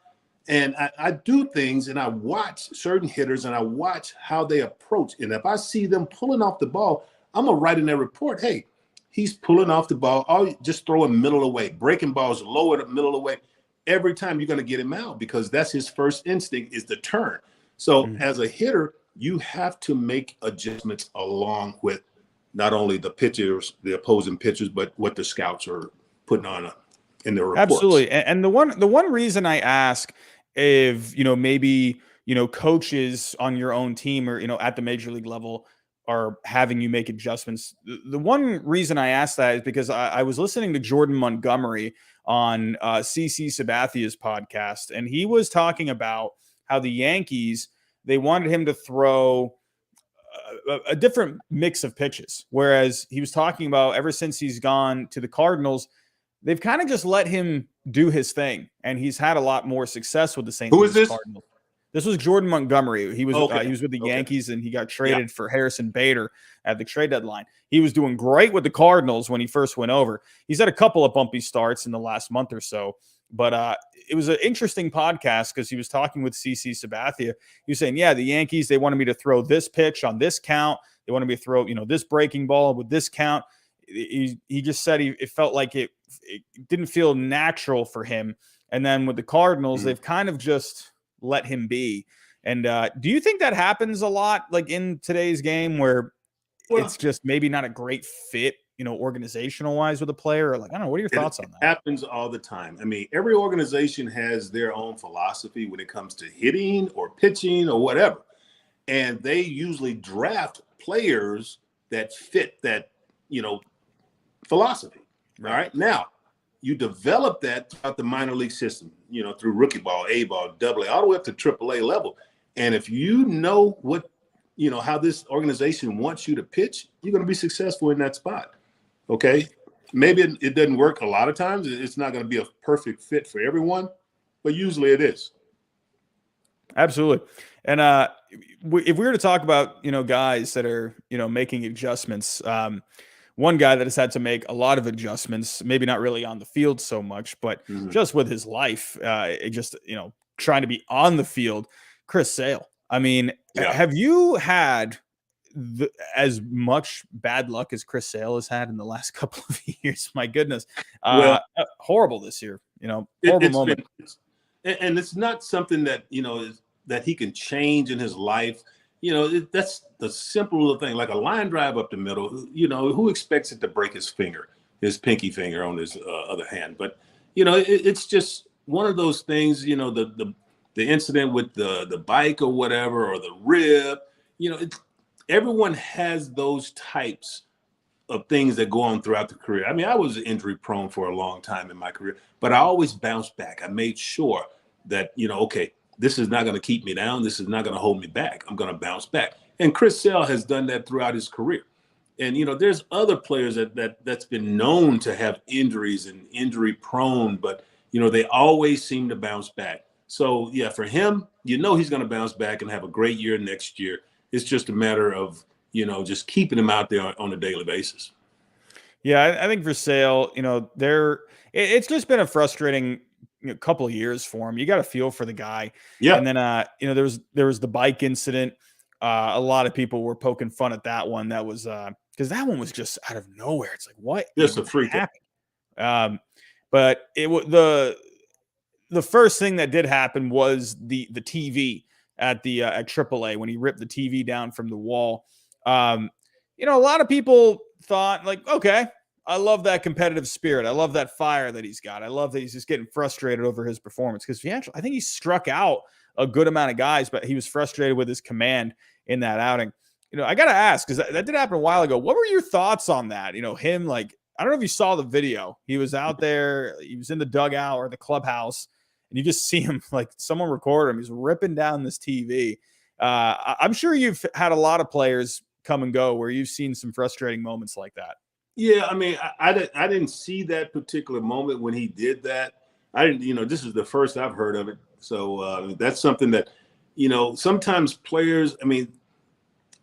and I do things and I watch certain hitters and I watch how they approach. And if I see them pulling off the ball, I'm going to write in their report, hey, he's pulling off the ball. I'll just throw him middle away, breaking balls lower to middle away. Every time you're going to get him out because that's his first instinct is the turn. So as a hitter, you have to make adjustments along with not only the pitchers, the opposing pitchers, but what the scouts are putting on in their reports. Absolutely. And the one reason I ask if, maybe, coaches on your own team or, at the major league level are having you make adjustments. The one reason I asked that is because I was listening to Jordan Montgomery on CC Sabathia's podcast, and he was talking about how the Yankees, they wanted him to throw a different mix of pitches. Whereas he was talking about ever since he's gone to the Cardinals, they've kind of just let him do his thing, and he's had a lot more success with the St. Louis Cardinals. This was Jordan Montgomery. He was he was with the Yankees, and he got traded for Harrison Bader at the trade deadline. He was doing great with the Cardinals when he first went over. He's had a couple of bumpy starts in the last month or so, but it was an interesting podcast because he was talking with CC Sabathia. He was saying, yeah, the Yankees, they wanted me to throw this pitch on this count. They wanted me to throw, this breaking ball with this count. He just said it felt like it didn't feel natural for him. And then with the Cardinals, they've kind of just let him be. And do you think that happens a lot, like in today's game, where it's just maybe not a great fit, organizational wise with a player? Or like, I don't know. What are your thoughts on that? It happens all the time. I mean, every organization has their own philosophy when it comes to hitting or pitching or whatever. And they usually draft players that fit that, philosophy. All right. Now, you develop that throughout the minor league system, through rookie ball, A ball, AA, all the way up to AAA level. And if you know what, how this organization wants you to pitch, you're going to be successful in that spot. Okay. Maybe it doesn't work a lot of times. It's not going to be a perfect fit for everyone, but usually it is. Absolutely. And if we were to talk about, guys that are, making adjustments, one guy that has had to make a lot of adjustments, maybe not really on the field so much, but just with his life, trying to be on the field, Chris Sale. I mean, have you had as much bad luck as Chris Sale has had in the last couple of years? My goodness. Horrible this year, horrible moment. And it's not something that, is that he can change in his life, that's the simple little thing, like a line drive up the middle. Who expects it to break his finger, his pinky finger on his other hand? But, it's just one of those things, the incident with the bike or whatever, or the rib, everyone has those types of things that go on throughout the career. I mean, I was injury prone for a long time in my career, but I always bounced back. I made sure that, okay, this is not going to keep me down. This is not going to hold me back. I'm going to bounce back. And Chris Sale has done that throughout his career. And, there's other players that's been known to have injuries and injury prone, but, they always seem to bounce back. So, yeah, for him, he's going to bounce back and have a great year next year. It's just a matter of, just keeping him out there on a daily basis. Yeah, I think for Sale, it's just been a frustrating couple of years for him. You got to feel for the guy. Yeah. And then, there was the bike incident. A lot of people were poking fun at that one. That was because that one was just out of nowhere. It's like, what? Just a freak. But the first thing that did happen was the TV at AAA when he ripped the TV down from the wall. A lot of people thought like, okay, I love that competitive spirit. I love that fire that he's got. I love that he's just getting frustrated over his performance because I think he struck out a good amount of guys, but he was frustrated with his command in that outing. I got to ask, because that did happen a while ago. What were your thoughts on that? Him, like, I don't know if you saw the video. He was out there, he was in the dugout or the clubhouse, and you just see him, like, someone recorded him. He's ripping down this TV. I'm sure you've had a lot of players come and go where you've seen some frustrating moments like that. Yeah, I mean, I didn't see that particular moment when he did that. I didn't, this is the first I've heard of it. So that's something that, sometimes players, I mean,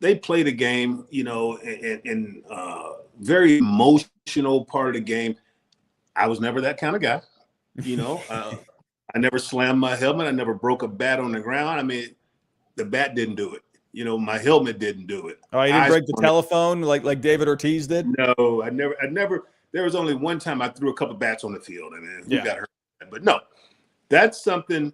they play the game, in very emotional part of the game. I was never that kind of guy, I never slammed my helmet. I never broke a bat on the ground. I mean, the bat didn't do it. My helmet didn't do it. Oh, you didn't break the telephone like David Ortiz did? No, I never. There was only one time I threw a couple bats on the field, and then who got hurt? But no, that's something,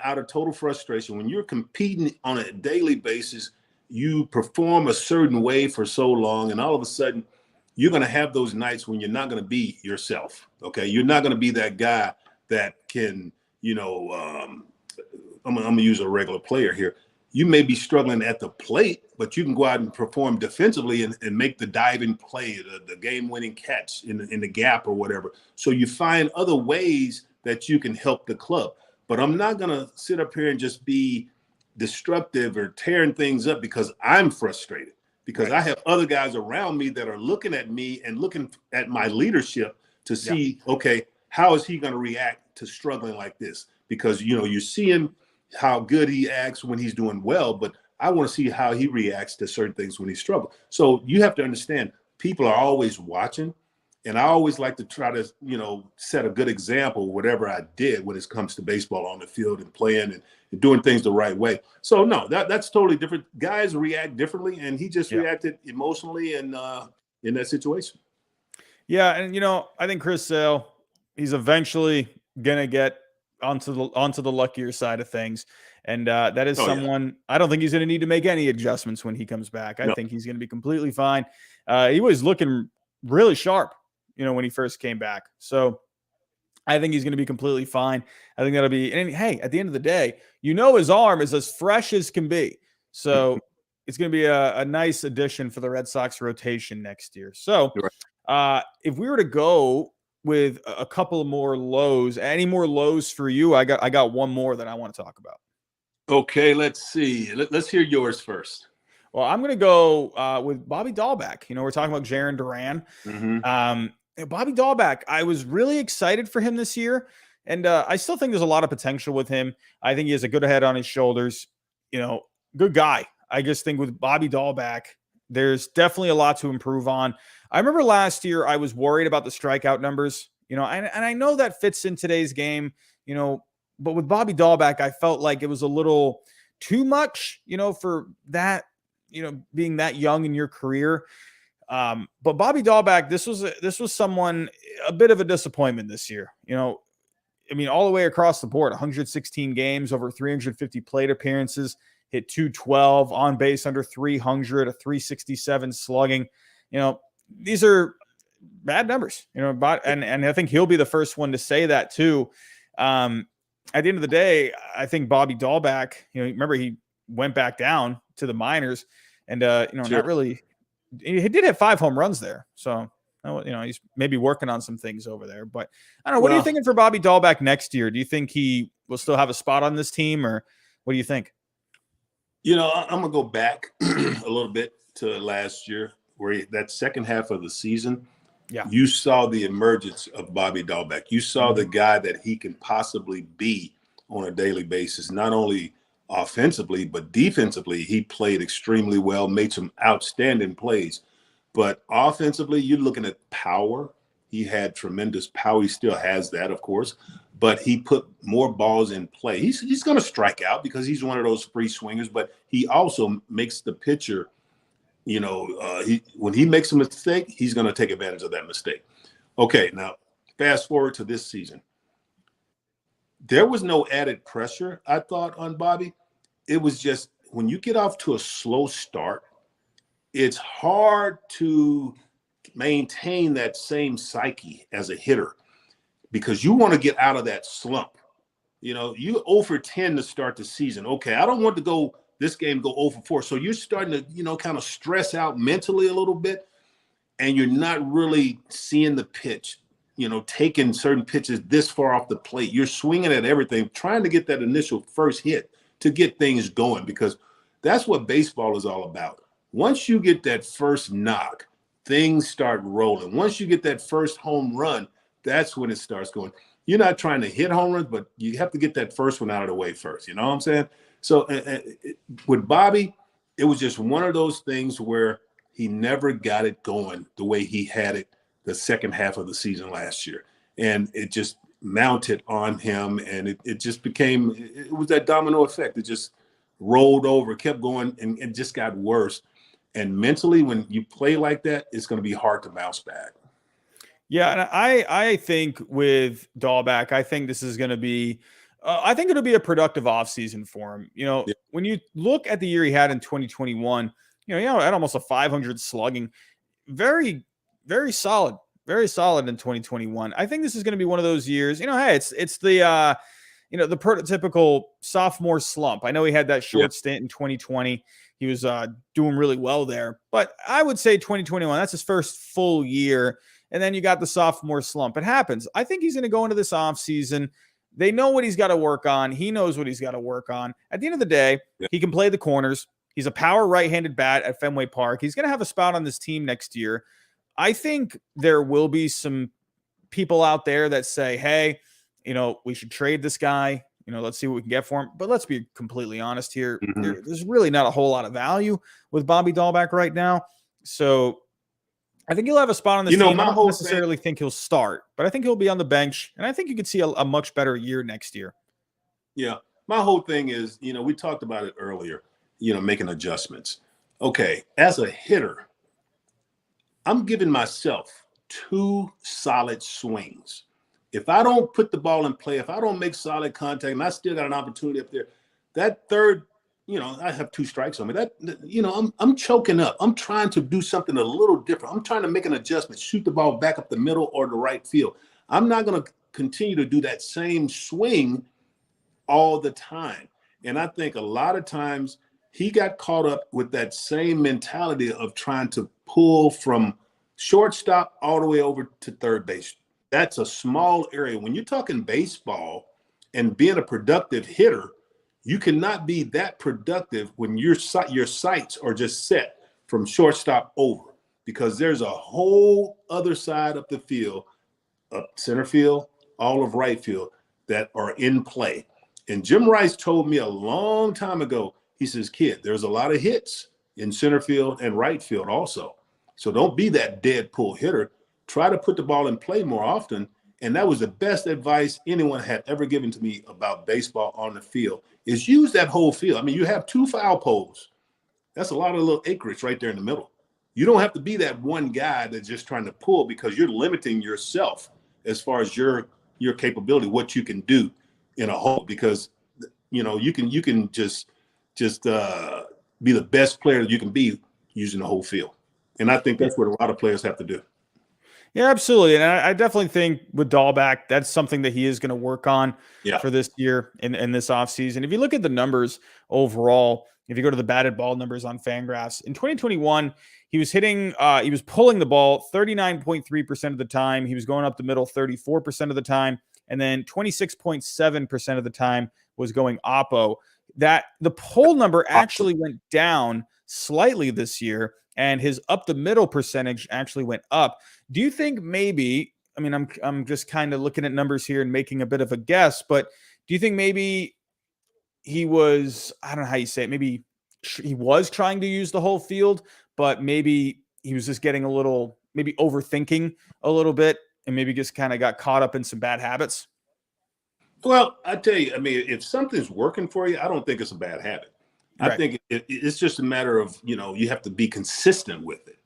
out of total frustration. When you're competing on a daily basis, you perform a certain way for so long, and all of a sudden, you're going to have those nights when you're not going to be yourself. Okay, you're not going to be that guy that can, I'm going to use a regular player here. You may be struggling at the plate, but you can go out and perform defensively and make the diving play, the game-winning catch in the gap or whatever. So you find other ways that you can help the club. But I'm not going to sit up here and just be destructive or tearing things up because I'm frustrated, because I have other guys around me that are looking at me and looking at my leadership to see, okay, how is he going to react to struggling like this? Because, you see him, how good he acts when he's doing well, but I want to see how he reacts to certain things when he struggles. So you have to understand, people are always watching, and I always like to try to, set a good example, whatever I did when it comes to baseball on the field and playing and doing things the right way. So no, that's totally different. Guys react differently, and he just reacted emotionally and in that situation. Yeah, and I think Chris Sale, he's eventually gonna get onto the luckier side of things. And that is someone I don't think he's going to need to make any adjustments when he comes back. I think he's going to be completely fine. He was looking really sharp, when he first came back. So I think he's going to be completely fine. I think that'll be, and hey, at the end of the day, his arm is as fresh as can be. So it's going to be a nice addition for the Red Sox rotation next year. So if we were to go with a couple more lows, any more lows for you? I got one more that I want to talk about. Okay, let's see. Let's hear yours first. Well, I'm going to go with Bobby Dalbec. We're talking about Jaren Duran. Bobby Dalbec, I was really excited for him this year, and I still think there's a lot of potential with him. I think he has a good head on his shoulders. Good guy. I just think with Bobby Dalbec, there's definitely a lot to improve on. I remember last year I was worried about the strikeout numbers, and I know that fits in today's game, but with Bobby Dalbec, I felt like it was a little too much, for that, being that young in your career. But Bobby Dalbec, this was someone, a bit of a disappointment this year. I mean, all the way across the board, 116 games, over 350 plate appearances, hit 212, on base under 300, a 367 slugging. These are bad numbers, but, and I think he'll be the first one to say that too. At the end of the day, I think Bobby Dalbec, remember he went back down to the minors and, Sure. not really, he did hit 5 home runs there. So, he's maybe working on some things over there, but I don't know. What are you thinking for Bobby Dalbec next year? Do you think he will still have a spot on this team, or what do you think? I'm going to go back a little bit to last year where that second half of the season, you saw the emergence of Bobby Dalbec. You saw the guy that he can possibly be on a daily basis, not only offensively, but defensively. He played extremely well, made some outstanding plays. But offensively, you're looking at power. He had tremendous power. He still has that, of course. But he put more balls in play. He's going to strike out because he's one of those free swingers, but he also makes the pitcher, when he makes a mistake, he's going to take advantage of that mistake. Okay, now fast forward to this season. There was no added pressure, I thought, on Bobby. It was just when you get off to a slow start, it's hard to maintain that same psyche as a hitter because you want to get out of that slump. You 0 for 10 to start the season. Okay, I don't want to go this game go 0 for 4. So you're starting to, kind of stress out mentally a little bit, and you're not really seeing the pitch, taking certain pitches this far off the plate. You're swinging at everything, trying to get that initial first hit to get things going because that's what baseball is all about. Once you get that first knock, things start rolling. Once you get that first home run, that's when it starts going. You're not trying to hit home runs, but you have to get that first one out of the way first. You know what I'm saying? So with Bobby, it was just one of those things where he never got it going the way he had it the second half of the season last year. And it just mounted on him, and it just became – it was that domino effect. It just rolled over, kept going, and it just got worse. And mentally, when you play like that, it's going to be hard to bounce back. Yeah, and I think with Dalbec, I think this is going to be I think it'll be a productive offseason for him. When you look at the year he had in 2021, he had almost a 500 slugging. Very, very solid. Very solid in 2021. I think this is going to be one of those years. Hey, it's the the prototypical sophomore slump. I know he had that short stint in 2020. He was doing really well there. But I would say 2021, that's his first full year. And then you got the sophomore slump. It happens. I think he's going to go into this offseason. They know what he's got to work on. He knows what he's got to work on. At the end of the day, he can play the corners. He's a power right-handed bat at Fenway Park. He's going to have a spot on this team next year. I think there will be some people out there that say, hey, we should trade this guy. Let's see what we can get for him. But let's be completely honest here. There's really not a whole lot of value with Bobby Dalbec right now. So I think he'll have a spot on this team. I don't necessarily think he'll start, but I think he'll be on the bench. And I think you could see a much better year next year. Yeah. My whole thing is, we talked about it earlier, making adjustments. Okay. As a hitter, I'm giving myself 2 solid swings. If I don't put the ball in play, if I don't make solid contact, and I still got an opportunity up there, that third, I have 2 strikes on me. I'm choking up. I'm trying to do something a little different. I'm trying to make an adjustment, shoot the ball back up the middle or the right field. I'm not going to continue to do that same swing all the time. And I think a lot of times he got caught up with that same mentality of trying to pull from shortstop all the way over to third base. That's a small area. When you're talking baseball and being a productive hitter, you cannot be that productive when your sights are just set from shortstop over, because there's a whole other side of the field, up center field, all of right field, that are in play. And Jim Rice told me a long time ago, he says, kid, there's a lot of hits in center field and right field also. So don't be that dead pull hitter. Try to put the ball in play more often. And that was the best advice anyone had ever given to me about baseball on the field, is use that whole field. I mean, you have 2 foul poles. That's a lot of little acreage right there in the middle. You don't have to be that one guy that's just trying to pull, because you're limiting yourself as far as your your capability, what you can do in a hole, because you can just be the best player that you can be using the whole field. And I think that's what a lot of players have to do. Yeah, absolutely. And I definitely think with Dalbec, that's something that he is going to work on for this year in this offseason. If you look at the numbers overall, if you go to the batted ball numbers on Fangraphs, in 2021, he was pulling the ball 39.3% of the time. He was going up the middle 34% of the time. And then 26.7% of the time was going oppo. That the pull number actually went down slightly this year, and his up the middle percentage actually went up. Do you think maybe, I mean, I'm just kind of looking at numbers here and making a bit of a guess, but do you think maybe he was, I don't know how you say it, maybe he was trying to use the whole field, but maybe he was just getting a little, maybe overthinking a little bit, and maybe just kind of got caught up in some bad habits? Well, I tell you, I mean, if something's working for you, I don't think it's a bad habit. Right. I think it's just a matter of, you have to be consistent with it.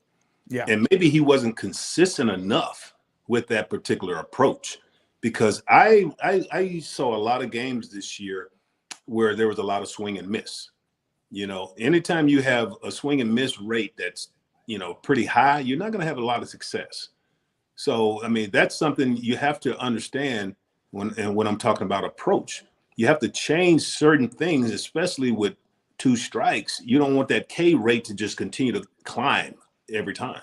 Yeah. And maybe he wasn't consistent enough with that particular approach, because I saw a lot of games this year where there was a lot of swing and miss. Anytime you have a swing and miss rate that's, pretty high, you're not going to have a lot of success. So, I mean, that's something you have to understand when I'm talking about approach. You have to change certain things, especially with 2 strikes. You don't want that K rate to just continue to climb every time.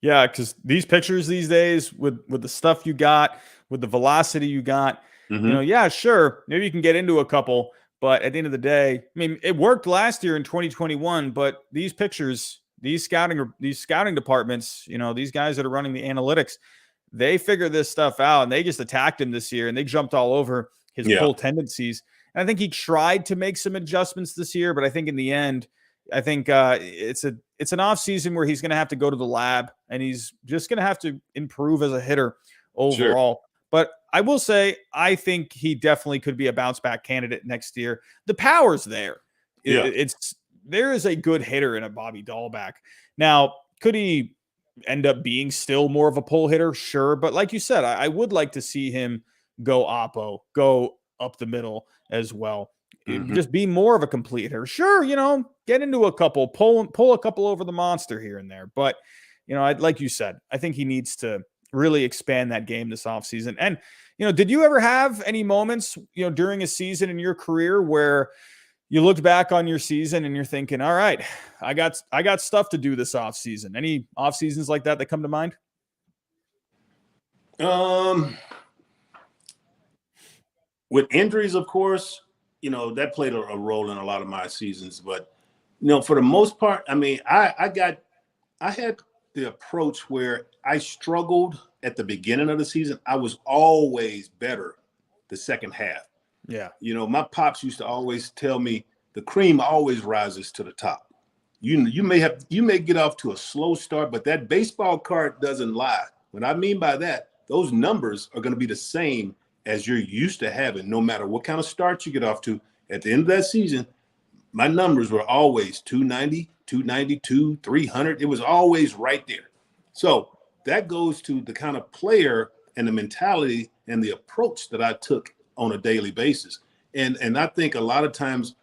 Yeah, because these pitchers these days, with the stuff you got, with the velocity you got, yeah, sure, maybe you can get into a couple, but at the end of the day, I mean, it worked last year in 2021, but these pitchers, these scouting departments, these guys that are running the analytics, they figured this stuff out, and they just attacked him this year, and they jumped all over his pull tendencies. And I think he tried to make some adjustments this year, but I think in the end, it's an off season where he's going to have to go to the lab, and he's just going to have to improve as a hitter overall. Sure. But I will say, I think he definitely could be a bounce back candidate next year. The power's there. Yeah. There is a good hitter in a Bobby Dalbec. Now, could he end up being still more of a pull hitter? Sure. But like you said, I would like to see him go oppo, go up the middle as well. Just be more of a complete hitter. Sure, get into a couple, pull a couple over the monster here and there. But, like you said, I think he needs to really expand that game this offseason. And, did you ever have any moments, during a season in your career where you looked back on your season and you're thinking, all right, I got stuff to do this offseason? Any off seasons like that come to mind? With injuries, of course, that played a role in a lot of my seasons. But, for the most part, I mean, I had the approach where I struggled at the beginning of the season. I was always better the second half. Yeah. My pops used to always tell me the cream always rises to the top. You may get off to a slow start, but that baseball card doesn't lie. What I mean by that, those numbers are going to be the same as you're used to having, no matter what kind of start you get off to. At the end of that season, my numbers were always 290, 292, 300. It was always right there. So that goes to the kind of player and the mentality and the approach that I took on a daily basis. And I think a lot of times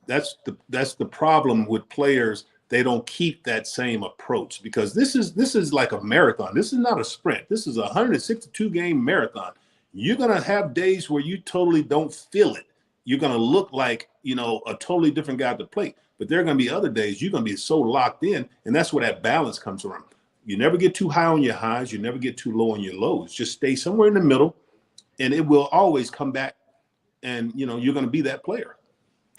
that's the problem with players. They don't keep that same approach, because this is like a marathon. This is not a sprint. This is a 162 game marathon. You're going to have days where you totally don't feel it. You're going to look like, a totally different guy at the plate. But there are going to be other days you're going to be so locked in, and that's where that balance comes from. You never get too high on your highs. You never get too low on your lows. Just stay somewhere in the middle, and it will always come back, and, you're going to be that player.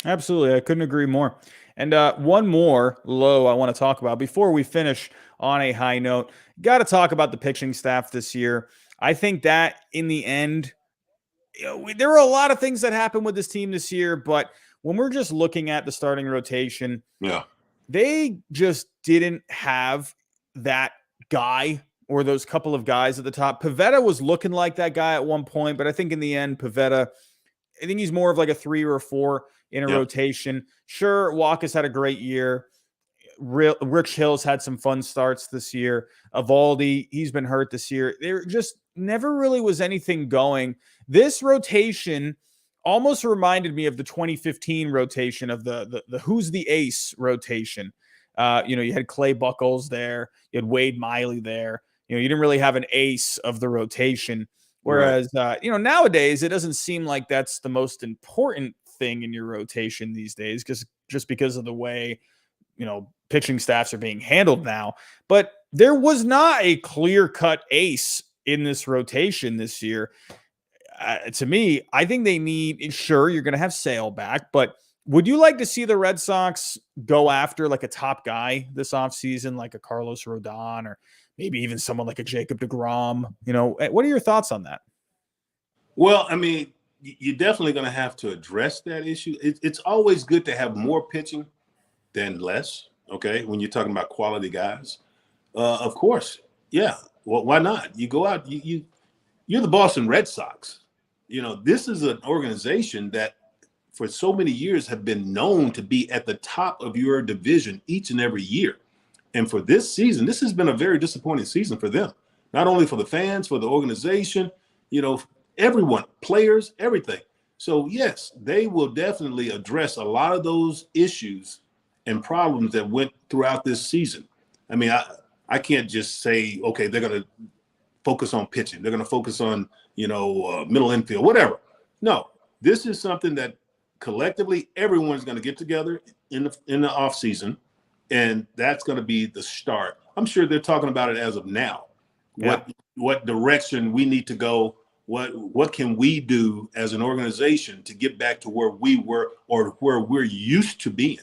Absolutely. I couldn't agree more. And one more low I want to talk about before we finish on a high note. Got to talk about the pitching staff this year. I think that in the end, there were a lot of things that happened with this team this year, but when we're just looking at the starting rotation, they just didn't have that guy or those couple of guys at the top. Pivetta was looking like that guy at one point, but I think in the end, Pivetta, I think he's more of like a 3 or a 4 in a rotation. Sure, Wacha's had a great year. Rich Hill's had some fun starts this year. Evaldi, he's been hurt this year. They're just never really was anything going. This rotation almost reminded me of the 2015 rotation of the who's the ace rotation. You had Clay Buchholz there, you had Wade Miley there. You didn't really have an ace of the rotation. Whereas, nowadays it doesn't seem like that's the most important thing in your rotation these days, just because of the way, pitching staffs are being handled now. But there was not a clear-cut ace in this rotation this year. To me, I think they need, sure, you're going to have Sale back, but would you like to see the Red Sox go after like a top guy this offseason, like a Carlos Rodon, or maybe even someone like a Jacob deGrom? What are your thoughts on that? Well, I mean, you're definitely going to have to address that issue. It's always good to have more pitching than less, okay, when you're talking about quality guys. Of course, yeah. Well, why not? You go out, you're the Boston Red Sox. This is an organization that for so many years have been known to be at the top of your division each and every year. And for this season, this has been a very disappointing season for them, not only for the fans, for the organization, everyone, players, everything. So, yes, they will definitely address a lot of those issues and problems that went throughout this season. I mean, I can't just say, okay, they're going to focus on pitching. They're going to focus on, middle infield, whatever. No, this is something that collectively everyone's going to get together in the off season, and that's going to be the start. I'm sure they're talking about it as of now. Yeah. What direction we need to go. What can we do as an organization to get back to where we were or where we're used to being?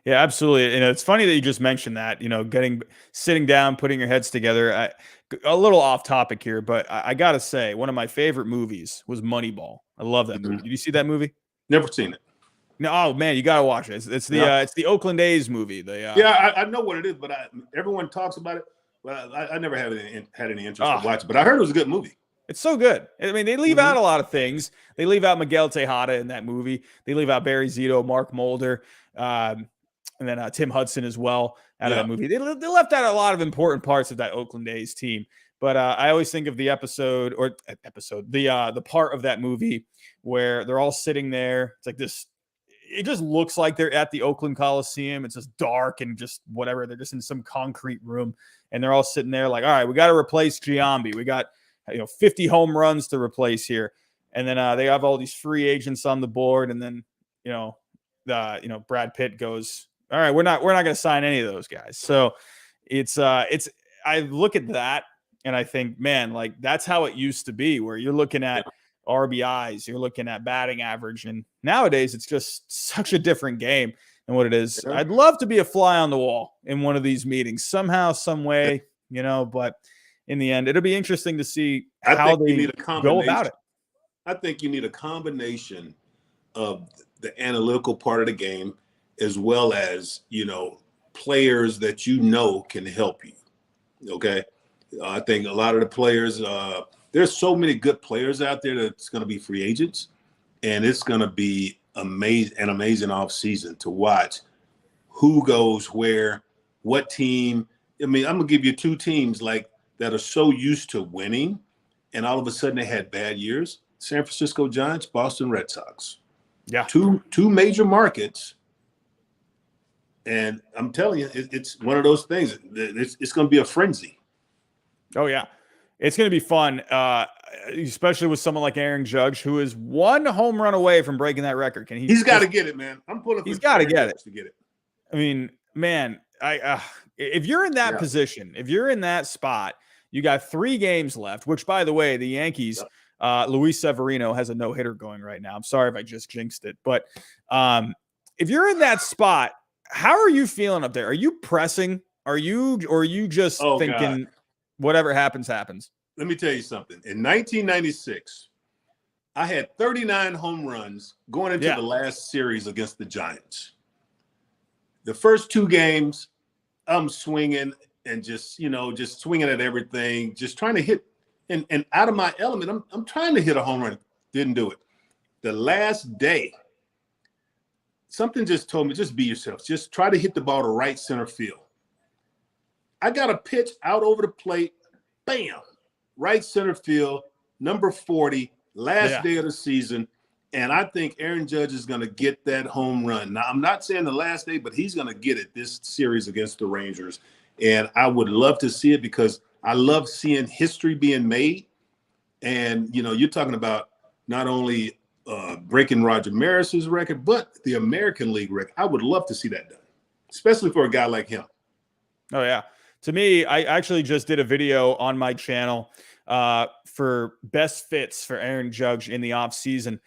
Yeah, absolutely. It's funny that you just mentioned that, sitting down, putting your heads together. A little off topic here, but I got to say, one of my favorite movies was Moneyball. I love that movie. Did you see that movie? Never seen it. No, oh man, you got to watch it. It's the Oakland A's movie. I know what it is, but everyone talks about it. But I never had any interest to watch it. But I heard it was a good movie. It's so good. I mean, they leave out a lot of things. They leave out Miguel Tejada in that movie. They leave out Barry Zito, Mark Mulder, and then Tim Hudson as well out of that movie. They left out a lot of important parts of that Oakland A's team. But I always think of the the part of that movie where they're all sitting there. It's like this. It just looks like they're at the Oakland Coliseum. It's just dark and just whatever. They're just in some concrete room, and they're all sitting there like, all right, we got to replace Giambi. We got 50 home runs to replace here. And then they have all these free agents on the board. And then, Brad Pitt goes, all right, we're not going to sign any of those guys. So I look at that and I think, man, like that's how it used to be, where you're looking at RBIs, you're looking at batting average. And nowadays it's just such a different game than what it is. I'd love to be a fly on the wall in one of these meetings somehow, some way, but in the end, it'll be interesting to see how they go about it. I think you need a combination of the analytical part of the game as well as, players that can help you. Okay. I think a lot of the players, there's so many good players out there that's going to be free agents, and it's going to be an amazing offseason to watch who goes where, what team. I mean, I'm going to give you two teams that are so used to winning, and all of a sudden they had bad years. San Francisco Giants, Boston Red Sox. Yeah. Two major markets. And I'm telling you, it's one of those things. It's going to be a frenzy. Oh, yeah. It's going to be fun, especially with someone like Aaron Judge, who is one home run away from breaking that record. He's got to get it, man. I'm pulling. He's got to get it. To get it. I mean, man, if you're in that position, if you're in that spot, you got 3 games left, which, by the way, the Yankees, Luis Severino has a no-hitter going right now. I'm sorry if I just jinxed it. But if you're in that spot, how are you feeling up there? Are you pressing? Or are you just thinking whatever happens, happens? Let me tell you something. In 1996, I had 39 home runs going into the last series against the Giants. The first 2 games, I'm swinging and just swinging at everything, just trying to hit and out of my element. I'm trying to hit a home run. Didn't do it. The last day, something just told me, just be yourself. Just try to hit the ball to right center field. I got a pitch out over the plate. Bam. right center field, number 40, last day of the season. And I think Aaron Judge is going to get that home run. Now, I'm not saying the last day, but he's going to get it this series against the Rangers. And I would love to see it because I love seeing history being made. And, you know, you're talking about not only breaking Roger Maris's record, but the American League record. I would love to see that done, especially for a guy like him. Oh, yeah. To me, I actually just did a video on my channel for best fits for Aaron Judge in the offseason.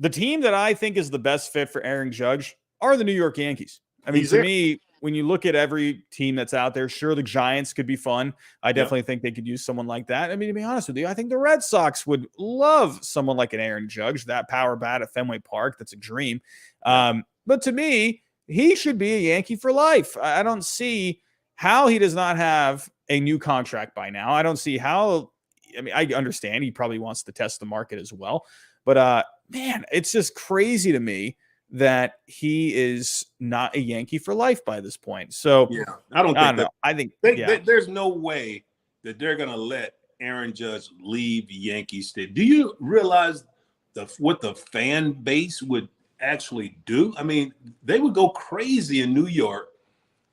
The team that I think is the best fit for Aaron Judge are the New York Yankees. I mean, to me, when you look at every team that's out there, sure, the Giants could be fun. I definitely think they could use someone like that. I mean, to be honest with you, I think the Red Sox would love someone like an Aaron Judge, that power bat at Fenway Park. That's a dream. But to me, he should be a Yankee for life. I don't see how he does not have a new contract by now. I don't see how. I mean, I understand he probably wants to test the market as well. But, man, it's just crazy to me that he is not a Yankee for life by this point. So, yeah, I don't know. I think there's no way that they're going to let Aaron Judge leave Yankee Stadium. Do you realize what the fan base would actually do? I mean, they would go crazy in New York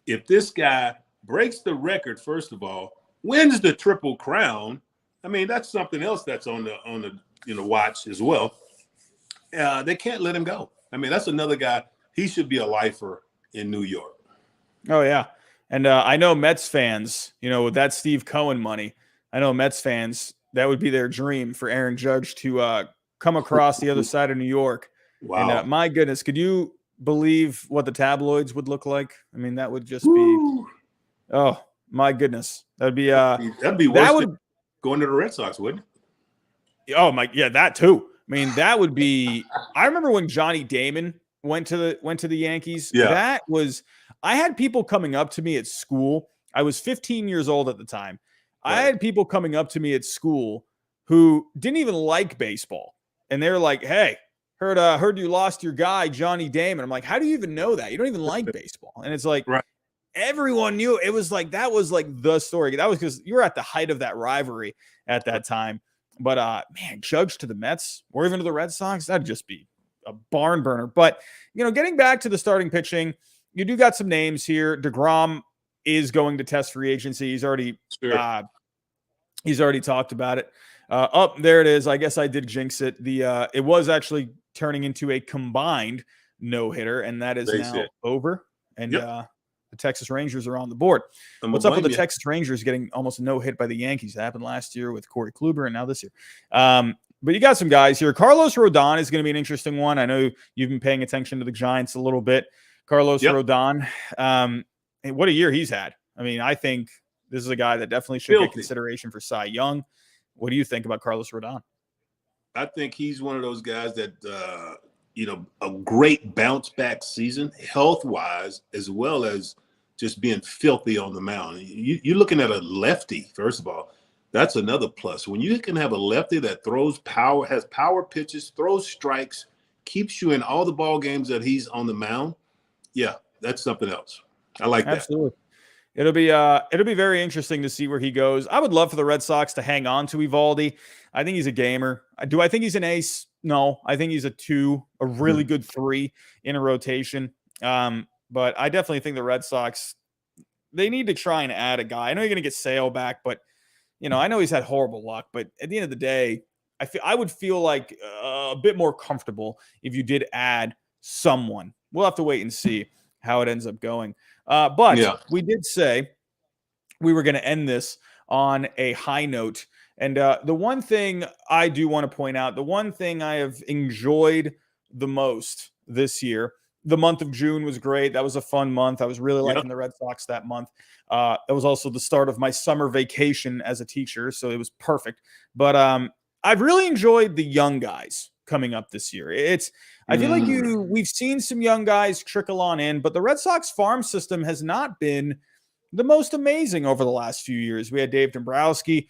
if this guy breaks the record, first of all, wins the Triple Crown. I mean, that's something else that's on the watch as well. They can't let him go. I mean, that's another guy. He should be a lifer in New York. Oh, yeah. And I know Mets fans, with that Steve Cohen money, I know Mets fans, that would be their dream for Aaron Judge to come across the other side of New York. Wow. And my goodness, could you believe what the tabloids would look like? I mean, that would just be, oh, my goodness. That'd be worse than going to the Red Sox, wouldn't it? Oh, yeah, that too. I mean, that would be. I remember when Johnny Damon went to the Yankees. Yeah. That was. I had people coming up to me at school. I was 15 years old at the time. Right. I had people coming up to me at school who didn't even like baseball, and they're like, "Hey, heard you lost your guy Johnny Damon." I'm like, "How do you even know that? You don't even like baseball." And it's like, right. Everyone knew. It was like that was like the story. That was because you were at the height of that rivalry at that time. But, man, Judge to the Mets or even to the Red Sox, that'd just be a barn burner. But, getting back to the starting pitching, you do got some names here. DeGrom is going to test free agency. He's already talked about it. There it is. I guess I did jinx it. It was actually turning into a combined no-hitter, and that is now over. And the Texas Rangers are on the board. What's up with the Texas Rangers getting almost a no-hit by the Yankees? That happened last year with Corey Kluber and now this year. But you got some guys here. Carlos Rodon is going to be an interesting one. I know you've been paying attention to the Giants a little bit. Carlos Rodon, what a year he's had. I mean, I think this is a guy that definitely should get consideration for Cy Young. What do you think about Carlos Rodon? I think he's one of those guys that, a great bounce back season, health-wise, as well as just being filthy on the mound. You're looking at a lefty, first of all. That's another plus. When you can have a lefty that throws power, has power pitches, throws strikes, keeps you in all the ball games that he's on the mound, yeah, that's something else. I like that. Absolutely. It'll be very interesting to see where he goes. I would love for the Red Sox to hang on to Eovaldi. I think he's a gamer. Do I think he's an ace? No, I think he's a 2, a really good 3 in a rotation. But I definitely think the Red Sox, they need to try and add a guy. I know you're going to get Sale back, but I know he's had horrible luck. But at the end of the day, I would feel like a bit more comfortable if you did add someone. We'll have to wait and see how it ends up going. But we did say we were going to end this on a high note. And the one thing I do want to point out, the one thing I have enjoyed the most this year, the month of June was great. That was a fun month. I was really liking the Red Sox that month. That was also the start of my summer vacation as a teacher, so it was perfect. But I've really enjoyed the young guys coming up this year. I feel like we've seen some young guys trickle on in, but the Red Sox farm system has not been the most amazing over the last few years. We had Dave Dombrowski,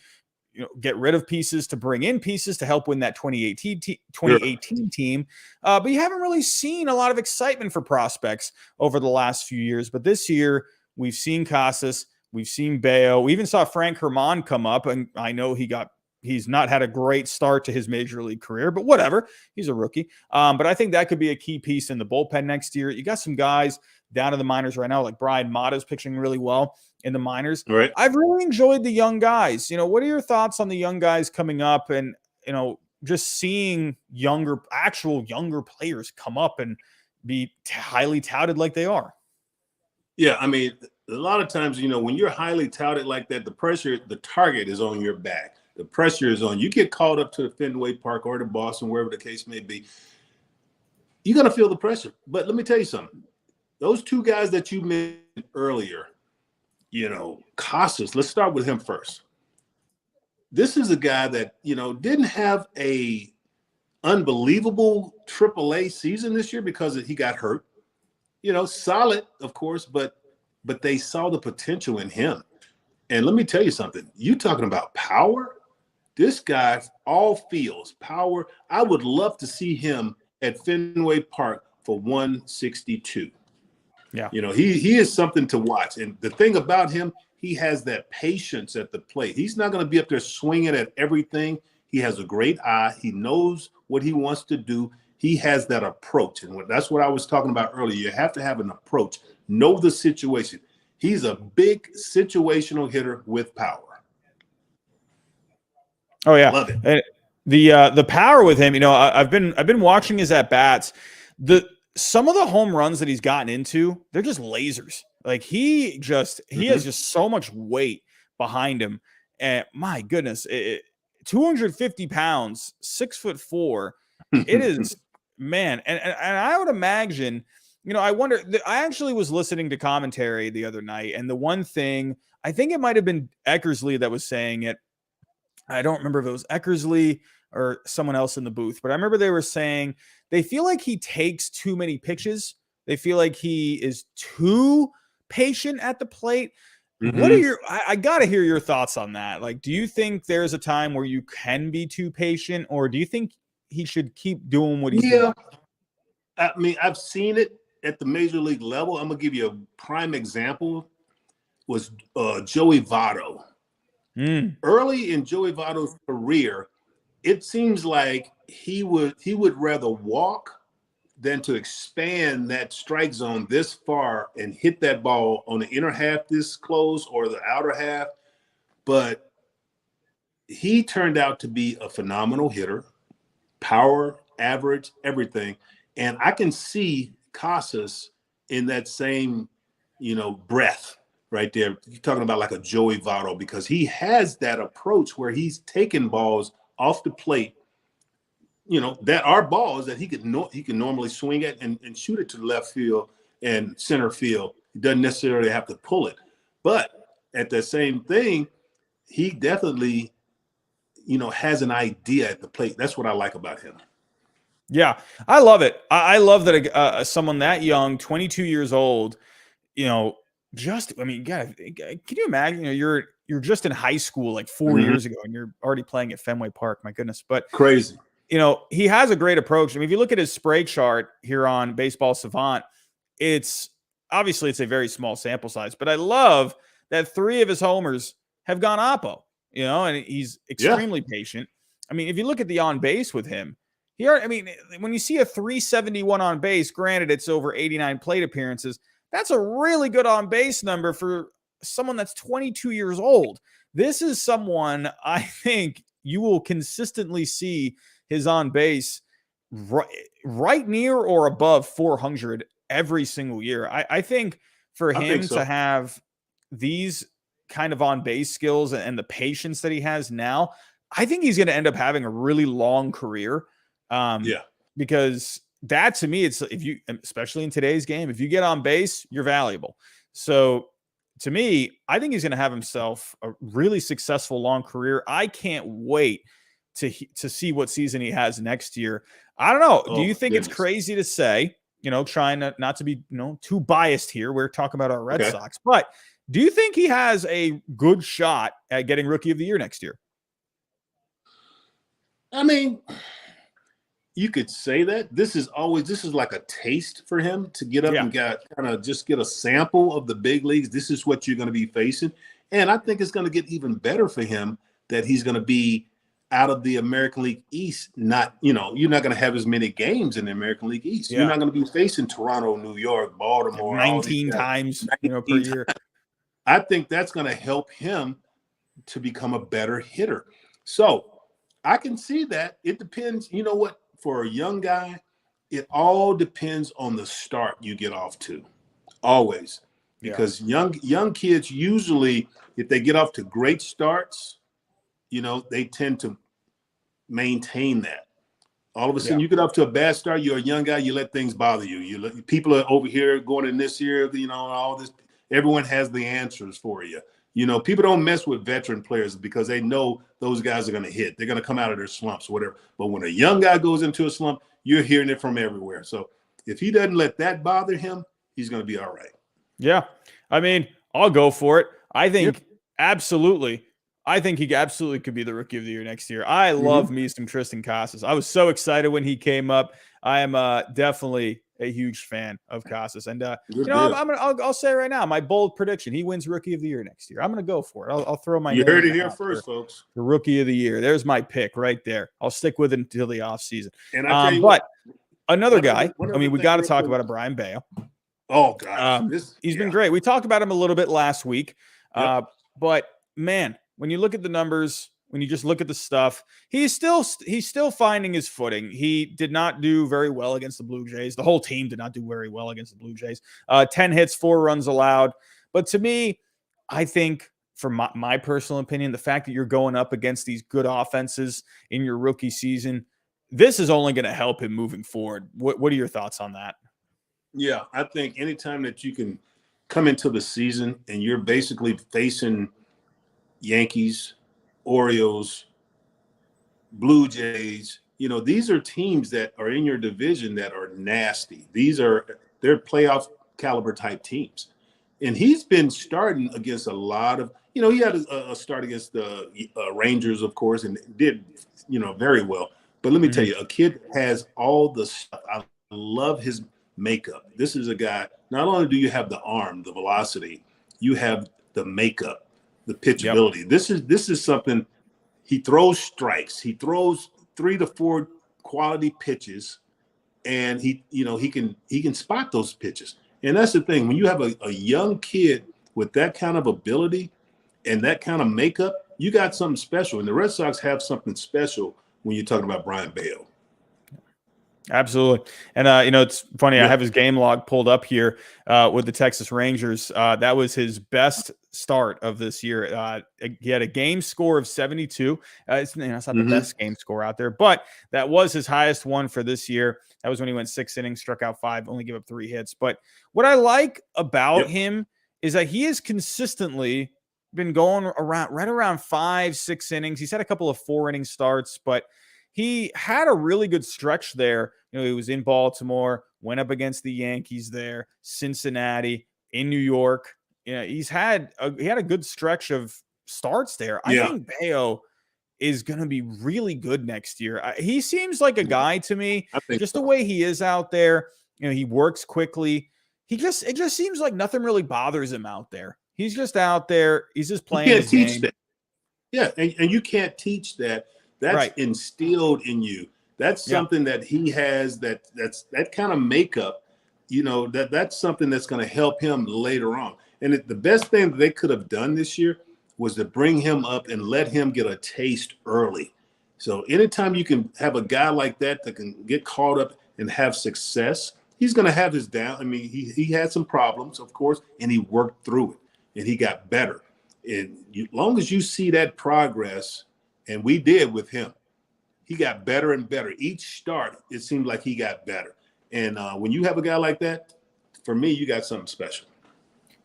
get rid of pieces to bring in pieces to help win that 2018 team. But you haven't really seen a lot of excitement for prospects over the last few years. But this year, we've seen Casas, we've seen Bayo. We even saw Frank Herman come up, and I know he got he's not had a great start to his major league career, but whatever. He's a rookie. But I think that could be a key piece in the bullpen next year. You got some guys down in the minors right now, like Brian Mata's pitching really well in the minors. Right. I've really enjoyed the young guys. What are your thoughts on the young guys coming up and, just seeing actual younger players come up and be highly touted like they are? Yeah, I mean, a lot of times, when you're highly touted like that, the target is on your back. The pressure is on. You get called up to the Fenway Park or to Boston, wherever the case may be. You're going to feel the pressure. But let me tell you something. Those two guys that you mentioned earlier, Casas, let's start with him first. This is a guy that, didn't have a unbelievable AAA season this year because he got hurt. Solid, of course, but they saw the potential in him. And let me tell you something. You talking about power? This guy, all fields, power. I would love to see him at Fenway Park for 162. Yeah. He is something to watch. And the thing about him, he has that patience at the plate. He's not going to be up there swinging at everything. He has a great eye. He knows what he wants to do. He has that approach. And that's what I was talking about earlier. You have to have an approach. Know the situation. He's a big situational hitter with power. Oh, yeah. Love it. And the power with him, I've been watching his at-bats. Some of the home runs that he's gotten into, they're just lasers. Like he has just so much weight behind him. And my goodness, 250 pounds, 6'4". It is, man. And I would imagine, I wonder, I actually was listening to commentary the other night. And the one thing, I think it might've been Eckersley that was saying it. I don't remember if it was Eckersley or someone else in the booth, but I remember they were saying they feel like he takes too many pitches. They feel like he is too patient at the plate. What are I got to hear your thoughts on that. Like, do you think there's a time where you can be too patient, or do you think he should keep doing what he's doing? I mean, I've seen it at the major league level. I'm going to give you a prime example was Joey Votto. Early in Joey Votto's career, it seems like he would rather walk than to expand that strike zone this far and hit that ball on the inner half this close or the outer half. But he turned out to be a phenomenal hitter, power, average, everything. And I can see Casas in that same, breath right there. You're talking about like a Joey Votto, because he has that approach where he's taking balls off the plate, that are balls that he can normally swing at and shoot it to the left field and center field. He doesn't necessarily have to pull it. But at the same thing, he definitely, has an idea at the plate. That's what I like about him. Yeah, I love it. I love that someone that young, 22 years old, can you imagine, you're just in high school like 4 years ago and you're already playing at Fenway Park. My goodness. But crazy. He has a great approach. I mean, if you look at his spray chart here on Baseball Savant, it's a very small sample size, but I love that 3 of his homers have gone oppo, and he's extremely patient. I mean, if you look at the on base with him, when you see a 371 on base, granted it's over 89 plate appearances, that's a really good on base number for someone that's 22 years old. This is someone I think you will consistently see his on base right near or above 400 every single year. I think for him to have these kind of on base skills and the patience that he has now, I think he's going to end up having a really long career. Because that to me, it's especially in today's game, if you get on base, you're valuable. So to me, I think he's going to have himself a really successful long career. I can't wait to see what season he has next year. I don't know. Do you think it's crazy to say, trying not to be, too biased here? We're talking about our Red Sox, but do you think he has a good shot at getting Rookie of the Year next year? I mean, you could say that. This is like a taste for him to get up and just get a sample of the big leagues. This is what you're going to be facing. And I think it's going to get even better for him that he's going to be out of the American League East, not, you're not going to have as many games in the American League East. You're not going to be facing Toronto, New York, Baltimore, 19 times, per year. I think that's going to help him to become a better hitter. So I can see that. It depends. You know what? For a young guy, it all depends on the start you get off to, always. Because young kids usually, if they get off to great starts, they tend to maintain that. All of a sudden, you get off to a bad start. You're a young guy. You let things bother you. People are over here going in this year. All this. Everyone has the answers for you. People don't mess with veteran players because they know those guys are going to hit. They're going to come out of their slumps, whatever. But when a young guy goes into a slump, you're hearing it from everywhere. So if he doesn't let that bother him, he's going to be all right. Yeah. I mean, I'll go for it. I think absolutely. I think he absolutely could be the Rookie of the Year next year. I love me some Tristan Casas. I was so excited when he came up. I am definitely a huge fan of Casas. And, I'll say right now, my bold prediction, he wins Rookie of the Year next year. I'm going to go for it. I'll throw my You heard it here first, folks. The Rookie of the Year. There's my pick right there. I'll stick with it until the offseason. And I tell you what, another guy, we got to talk about Brian Bayo. Oh, God. He's been great. We talked about him a little bit last week. But, man, when you look at the numbers, when you just look at the stuff, he's still finding his footing. He did not do very well against the Blue Jays. The whole team did not do very well against the Blue Jays. 10 hits, 4 runs allowed. But to me, I think, for my personal opinion, the fact that you're going up against these good offenses in your rookie season, this is only going to help him moving forward. What are your thoughts on that? Yeah, I think anytime that you can come into the season and you're basically facing Yankees, Orioles, Blue Jays, these are teams that are in your division that are nasty. They're playoff caliber type teams. And he's been starting against a lot of, he had a start against the Rangers, of course, and did, very well. But let me tell you, a kid has all the stuff. I love his makeup. This is a guy, not only do you have the arm, the velocity, you have the makeup, the pitchability. This is something. He throws strikes. He throws 3 to 4 quality pitches, and he can spot those pitches. And that's the thing. When you have a young kid with that kind of ability and that kind of makeup, you got something special. And the Red Sox have something special when you're talking about Brian Bayo. Absolutely. And, it's funny. I have his game log pulled up here with the Texas Rangers. That was his best start of this year. He had a game score of 72. It's not the best game score out there, but that was his highest one for this year. That was when he went 6 innings, struck out 5, only gave up 3 hits. But what I like about him is that he has consistently been going around 5-6 innings. He's had a couple of 4-inning starts, but he had a really good stretch there. He was in Baltimore, went up against the Yankees there, Cincinnati, in New York. He had a good stretch of starts there. I think Bayo is going to be really good next year. He seems like a guy to me, just the way he is out there. He works quickly. It just seems like nothing really bothers him out there. He's just out there. He's just playing his game. You can't teach that. Yeah, and you can't teach that. That's instilled in you. That's something that he has. That's that kind of makeup. That's something that's going to help him later on. And the best thing that they could have done this year was to bring him up and let him get a taste early. So anytime you can have a guy like that can get caught up and have success, he's going to have his down. I mean, he had some problems, of course, and he worked through it, and he got better. And long as you see that progress, and we did with him, he got better and better. Each start, it seemed like he got better. And when you have a guy like that, for me, you got something special.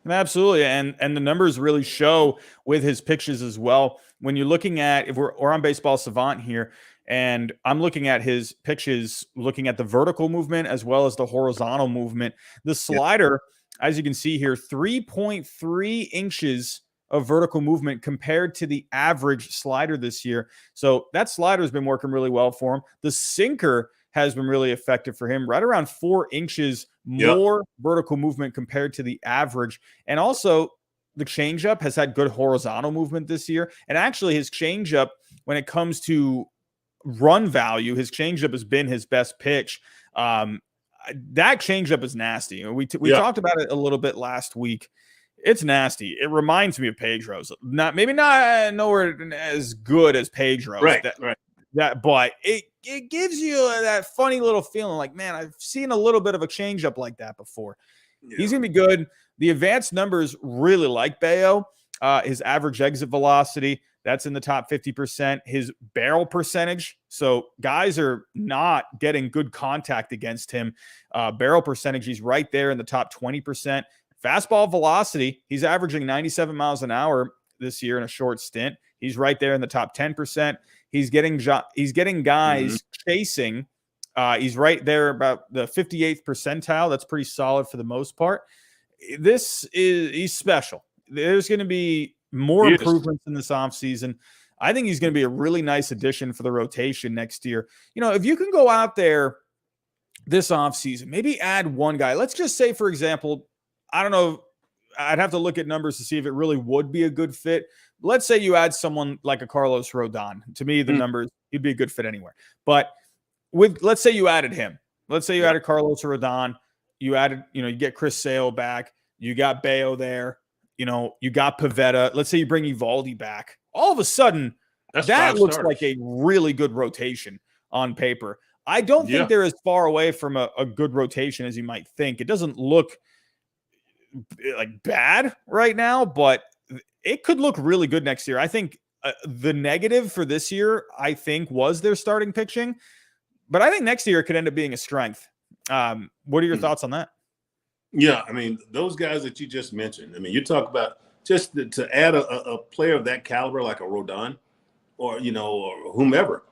Absolutely. And the numbers really show with his pitches as well. When you're looking at, if we're on Baseball Savant here, and I'm looking at his pitches, looking at the vertical movement as well as the horizontal movement, the slider, as you can see here, 3.3 inches of vertical movement compared to the average slider this year. So that slider has been working really well for him. The sinker has been really effective for him, right around 4 inches more vertical movement compared to the average. And also the changeup has had good horizontal movement this year. And actually his changeup when it comes to run value, his changeup has been his best pitch. That changeup is nasty. We talked about it a little bit last week. It's nasty. It reminds me of Pedro's. Maybe not nowhere as good as Pedro's. Right. But it gives you that funny little feeling like, man, I've seen a little bit of a changeup like that before. Yeah. He's going to be good. The advanced numbers really like Bayo. His average exit velocity, that's in the top 50%. His barrel percentage, so guys are not getting good contact against him. Barrel percentage, he's right there in the top 20%. Fastball velocity, he's averaging 97 miles an hour this year in a short stint. He's right there in the top 10%. He's getting guys chasing. He's right there about the 58th percentile. That's pretty solid for the most part. He's special. There's going to be more improvements in this offseason. I think he's going to be a really nice addition for the rotation next year. If you can go out there this offseason, maybe add one guy. Let's just say, for example, I don't know. I'd have to look at numbers to see if it really would be a good fit. Let's say you add someone like a Carlos Rodon. To me, the numbers, he'd be a good fit anywhere. But let's say you added him. Let's say you added Carlos Rodon. You added, you get Chris Sale back. You got Bayo there. You got Pivetta. Let's say you bring Evaldi back. All of a sudden, that looks like a really good rotation on paper. I don't think they're as far away from a good rotation as you might think. It doesn't look like bad right now, but it could look really good next year. I think the negative for this year, was their starting pitching, but I think next year it could end up being a strength. What are your thoughts on that? Yeah, I mean, those guys that you just mentioned, I mean, you talk about just to add a player of that caliber like a Rodon or whomever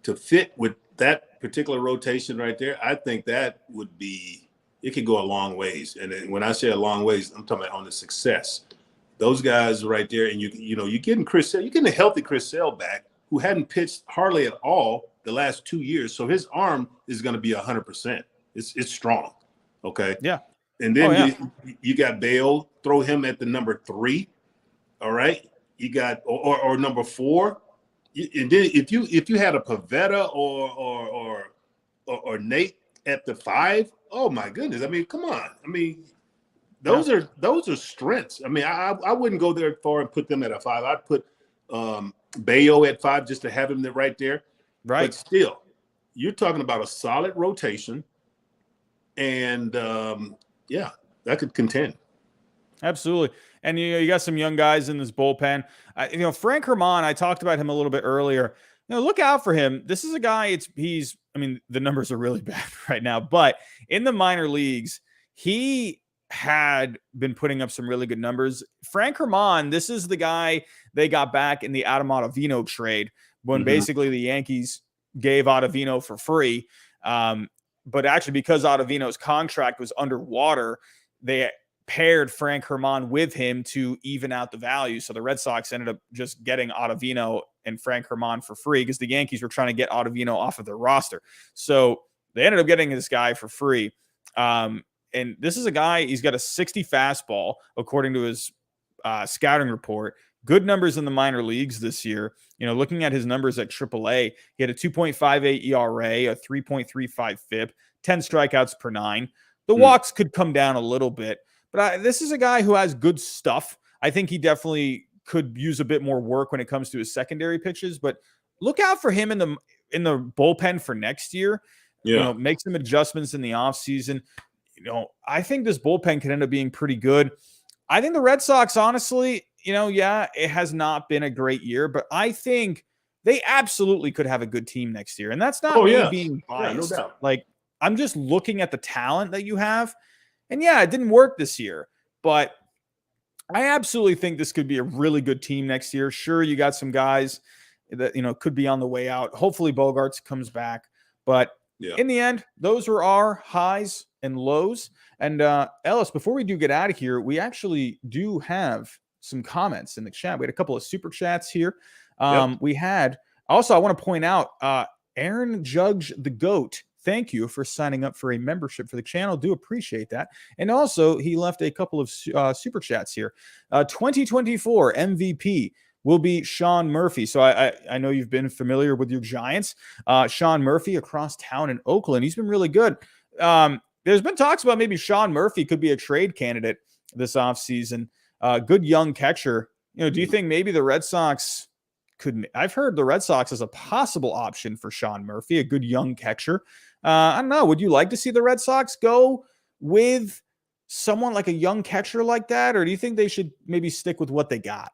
to fit with that particular rotation right there, I think that would be – it could go a long ways. And when I say a long ways, I'm talking about on the success. Those guys right there, and you're getting Chris Sale, you're getting a healthy Chris Sale back who hadn't pitched hardly at all the last 2 years. So his arm is going to be 100%. It's strong. Okay. Yeah. And then you got Bayo, throw him at the number 3. All right. You got or number 4. And then if you had a Pivetta or Nate at the 5, oh my goodness. I mean, come on. I mean, those are strengths. I mean, I wouldn't go there far and put them at a 5. I'd put Bayo at 5 just to have him right there. Right. But still, you're talking about a solid rotation. And that could contend. Absolutely. And you got some young guys in this bullpen. Frank Herman, I talked about him a little bit earlier. Look out for him. This is a guy, the numbers are really bad right now, but in the minor leagues, he had been putting up some really good numbers. Frank Herman, this is the guy they got back in the Adam Ottavino trade when basically the Yankees gave Ottavino for free. But actually, because Ottavino's contract was underwater, they paired Frank Herman with him to even out the value. So the Red Sox ended up just getting Ottavino and Frank Herman for free because the Yankees were trying to get Ottavino off of their roster. So they ended up getting this guy for free. And this is a guy, he's got a 60 fastball, according to his scouting report. Good numbers in the minor leagues this year. Looking at his numbers at AAA, he had a 2.58 ERA, a 3.35 FIP, 10 strikeouts per 9. The walks could come down a little bit, but this is a guy who has good stuff. I think he definitely could use a bit more work when it comes to his secondary pitches, but look out for him in the bullpen for next year. Make some adjustments in the offseason. I think this bullpen could end up being pretty good. I think the Red Sox, honestly, it has not been a great year, but I think they absolutely could have a good team next year. And that's not being biased. No doubt. Like, I'm just looking at the talent that you have. And it didn't work this year, but I absolutely think this could be a really good team next year. Sure, you got some guys that, could be on the way out. Hopefully Bogaerts comes back. But in the end, those were our highs and lows. And Ellis, before we do get out of here, we actually do have some comments in the chat. We had a couple of super chats here. We had also, I want to point out, Aaron Judge the Goat. Thank you for signing up for a membership for the channel. Do appreciate that. And also, he left a couple of super chats here. 2024 MVP. will be Sean Murphy. So I know you've been familiar with your Giants. Sean Murphy across town in Oakland. He's been really good. There's been talks about maybe Sean Murphy could be a trade candidate this offseason. Good young catcher. Do you think maybe the Red Sox could? I've heard the Red Sox as a possible option for Sean Murphy, a good young catcher. I don't know. Would you like to see the Red Sox go with someone like a young catcher like that, or do you think they should maybe stick with what they got?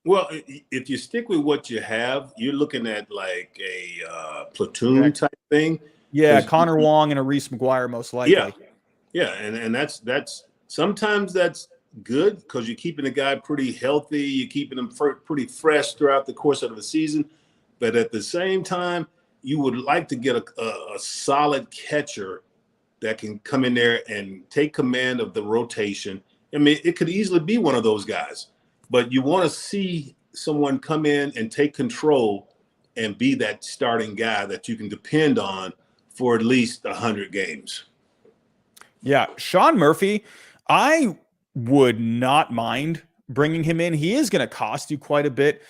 Well, if you stick with what you have, you're looking at like a platoon type thing. Yeah, Connor Wong and a Reese McGuire most likely. Yeah, and that's sometimes that's good because you're keeping the guy pretty healthy, you're keeping him pretty fresh throughout the course of the season. But at the same time, you would like to get a solid catcher that can come in there and take command of the rotation. I mean, it could easily be one of those guys, but you want to see someone come in and take control and be that starting guy that you can depend on for at least 100 games. Yeah, Sean Murphy, I would not mind bringing him in. He is going to cost you quite a bit.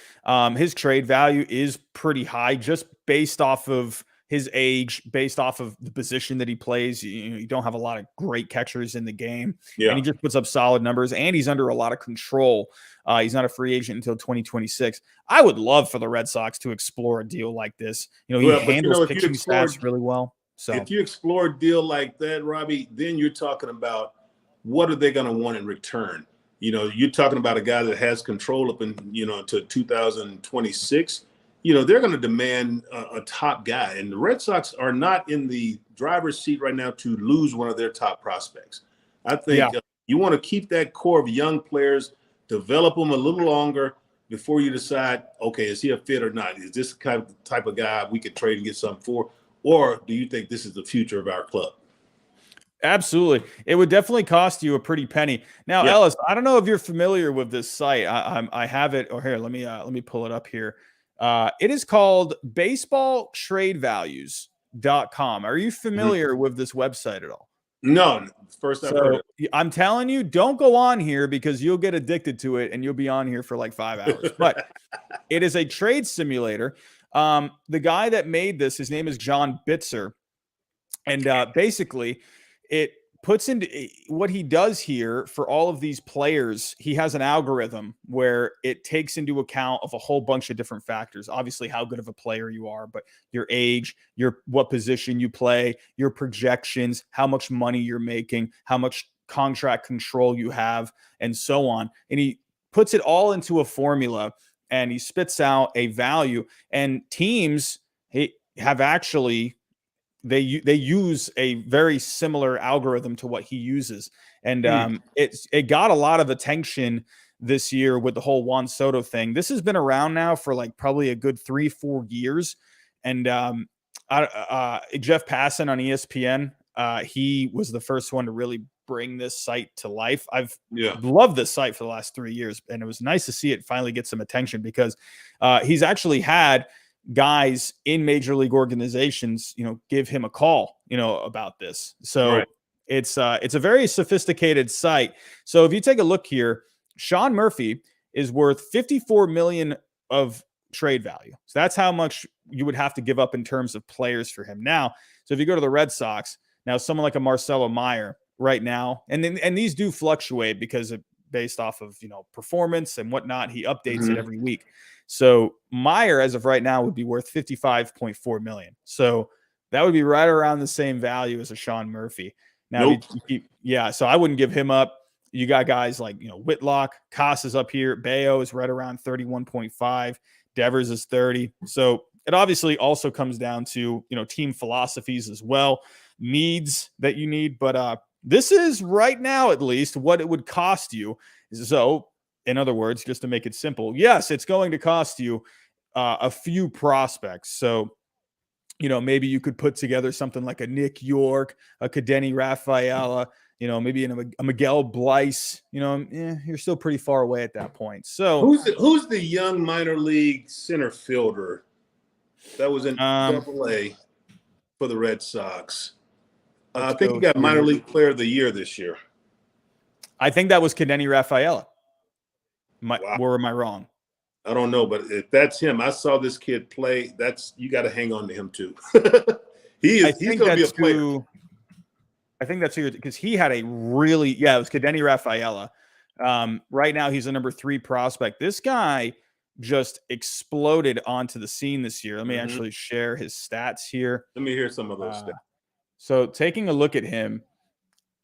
His trade value is pretty high just based off of his age, based off of the position that he plays. You don't have a lot of great catchers in the game. Yeah. And he just puts up solid numbers, and he's under a lot of control. He's not a free agent until 2026. I would love for the Red Sox to explore a deal like this. He handles pitching stats really well. So if you explore a deal like that, Robbie, then you're talking about what are they going to want in return? You're talking about a guy that has control up in, to 2026. They're going to demand a top guy. And the Red Sox are not in the driver's seat right now to lose one of their top prospects. I think you want to keep that core of young players, develop them a little longer before you decide, okay, is he a fit or not? Is this the type of guy we could trade and get something for? Or do you think this is the future of our club? Absolutely. It would definitely cost you a pretty penny. Now, Ellis, I don't know if you're familiar with this site. I have it. Here, let me pull it up here. It is called baseballtradevalues.com. Are you familiar with this website at all? No, first I've heard of it. I'm telling you, don't go on here because you'll get addicted to it and you'll be on here for like 5 hours. But it is a trade simulator. The guy that made this, his name is John Bitzer. And basically, it puts into what he does here for all of these players. He has an algorithm where it takes into account of a whole bunch of different factors. Obviously, how good of a player you are, but your age, what position you play, your projections, how much money you're making, how much contract control you have, and so on. And he puts it all into a formula, and he spits out a value. And teams have actually they use a very similar algorithm to what he uses. And it got a lot of attention this year with the whole Juan Soto thing. This has been around now for like probably a good 3-4 years. And Jeff Passan on ESPN, he was the first one to really bring this site to life. I've loved this site for the last 3 years, and it was nice to see it finally get some attention because he's actually had guys in major league organizations, give him a call, about this. So it's a very sophisticated site. So if you take a look here, Sean Murphy is worth 54 million of trade value. So that's how much you would have to give up in terms of players for him. Now, so if you go to the Red Sox, now someone like a Marcelo Meyer right now, and these do fluctuate because based off of, performance and whatnot, he updates it every week. So Meyer, as of right now, would be worth 55.4 million. So that would be right around the same value as a Sean Murphy. Now, so I wouldn't give him up. You got guys like, Whitlock, Koss is up here. Bayo is right around 31.5. Devers is 30. So it obviously also comes down to, team philosophies as well, needs that you need. But this is right now, at least, what it would cost you. So, in other words, just to make it simple, yes, it's going to cost you a few prospects. So, maybe you could put together something like a Nick York, a Kadeni Rafaela, maybe a Miguel Bleis. You're still pretty far away at that point. So, who's the young minor league center fielder that was in AA for the Red Sox? I think he got minor league player of the year this year. I think that was Kadeni Rafaela. Or am I wrong? I don't know, but if that's him, I saw this kid play. You got to hang on to him too. He's going to be a player. I think that's because he had a really, it was Kadeni Rafaela. Right now he's the number 3 prospect. This guy just exploded onto the scene this year. Let me actually share his stats here. Let me hear some of those stats. So taking a look at him,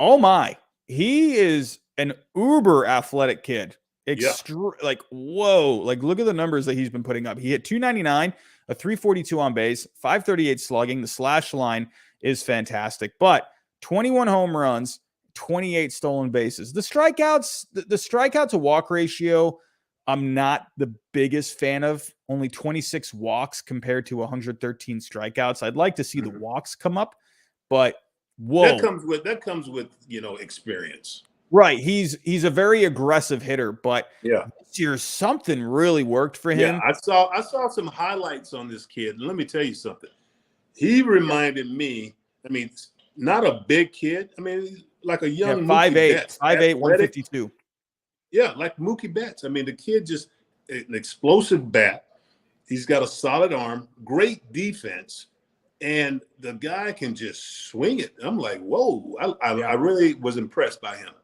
oh my, he is an uber athletic kid. Like, whoa, like look at the numbers that he's been putting up. He hit 299, a 342 on base, 538 slugging. The slash line is fantastic, but 21 home runs, 28 stolen bases. The strikeouts, the strikeout to walk ratio, I'm not the biggest fan of. Only 26 walks compared to 113 strikeouts. I'd like to see the walks come up, but whoa. That comes with experience. Right. He's a very aggressive hitter, but this year something really worked for him. Yeah, I saw some highlights on this kid. And let me tell you something. He reminded me, not a big kid. Like a young 5'8", 152. Yeah, like Mookie Betts. The kid just an explosive bat. He's got a solid arm, great defense, and the guy can just swing it. I'm like, whoa! I really was impressed by him.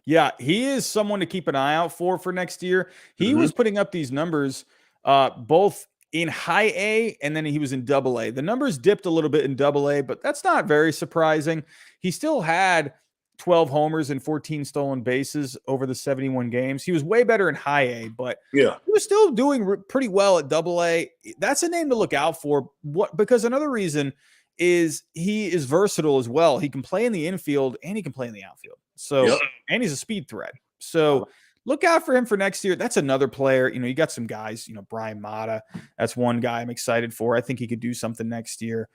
Yeah, he is someone to keep an eye out for next year. He was putting up these numbers both in high A and then he was in double A. The numbers dipped a little bit in double A, but that's not very surprising. He still had 12 homers and 14 stolen bases over the 71 games. He was way better in high A, but he was still doing pretty well at double A. That's a name to look out for. Because another reason is he is versatile as well. He can play in the infield and he can play in the outfield. So, and he's a speed threat. So look out for him for next year. That's another player. You got some guys, Brian Mata. That's one guy I'm excited for. I think he could do something next year.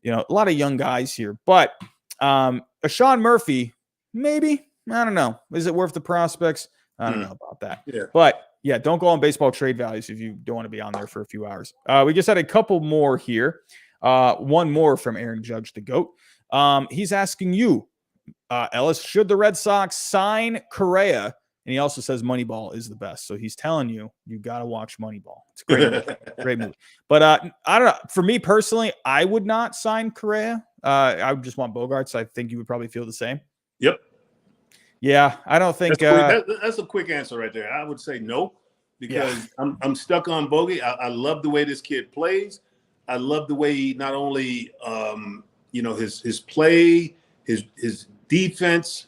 A lot of young guys here, but a Sean Murphy, maybe, I don't know. Is it worth the prospects? I don't know about that. But yeah, don't go on baseball trade values if you don't want to be on there for a few hours. We just had a couple more here. One more from Aaron Judge, the GOAT. He's asking you, Ellis, should the Red Sox sign Correa? And he also says Moneyball is the best. So he's telling you got to watch Moneyball. It's a great movie. Great movie. But I don't know. For me personally, I would not sign Correa. I would just want Bogaerts. I think you would probably feel the same. Yep. Yeah, I don't think that's a quick answer right there. I would say no, because I'm stuck on Bogey. I love the way this kid plays. I love the way he not only his play, his defense,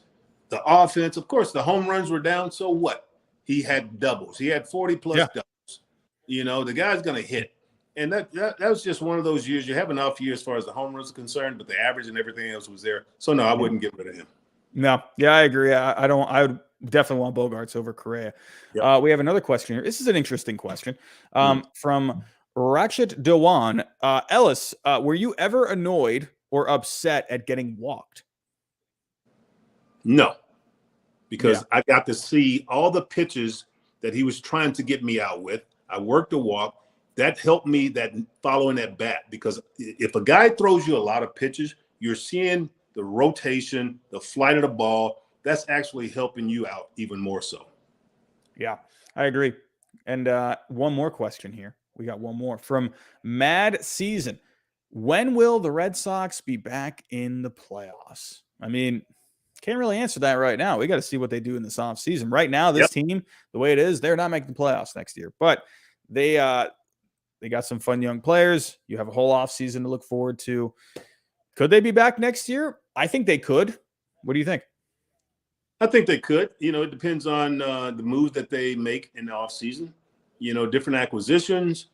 the offense. Of course, the home runs were down. So what? He had doubles. He had 40 plus doubles. The guy's gonna hit. And that was just one of those years. You have an off year as far as the home runs are concerned, but the average and everything else was there. So no, I wouldn't get rid of him. No, I agree. I would definitely want Bogaerts over Correa. Yep. We have another question here. This is an interesting question from Ratchet Dewan. Ellis, were you ever annoyed or upset at getting walked? No, because I got to see all the pitches that he was trying to get me out with. I worked a walk. That helped me following that bat, because if a guy throws you a lot of pitches, you're seeing the rotation, the flight of the ball. That's actually helping you out even more so. Yeah, I agree. And one more question here. We got one more from Mad Season. When will the Red Sox be back in the playoffs? Can't really answer that right now. We got to see what they do in this offseason. Right now, this team, the way it is, they're not making the playoffs next year. But they got some fun young players. You have a whole offseason to look forward to. Could they be back next year? I think they could. What do you think? I think they could. It depends on the moves that they make in the offseason. Different acquisitions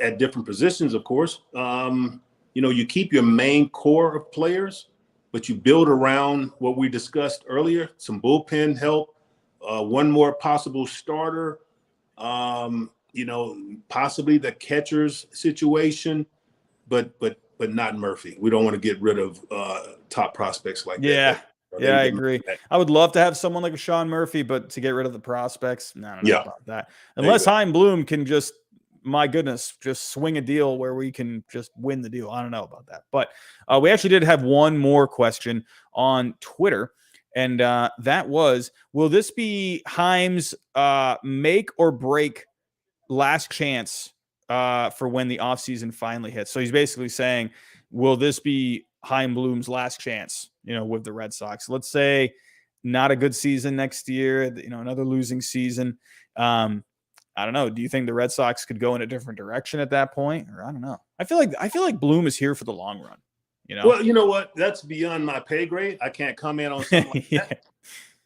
at different positions, of course. You keep your main core of players, but you build around what we discussed earlier, some bullpen help, one more possible starter, possibly the catcher's situation, but not Murphy. We don't want to get rid of top prospects like that. Yeah, I agree. I would love to have someone like a Sean Murphy, but to get rid of the prospects, I don't know about that. Unless Chaim Bloom can just swing a deal where we can just win the deal. I don't know about that. But we actually did have one more question on Twitter, and that was, will this be Chaim's make or break last chance for when the offseason finally hits. So he's basically saying, will this be Chaim Bloom's last chance, with the Red Sox? Let's say not a good season next year, another losing season. I don't know. Do you think the Red Sox could go in a different direction at that point? Or I don't know. I feel like Bloom is here for the long run. Well, you know what? That's beyond my pay grade. I can't comment on something like that.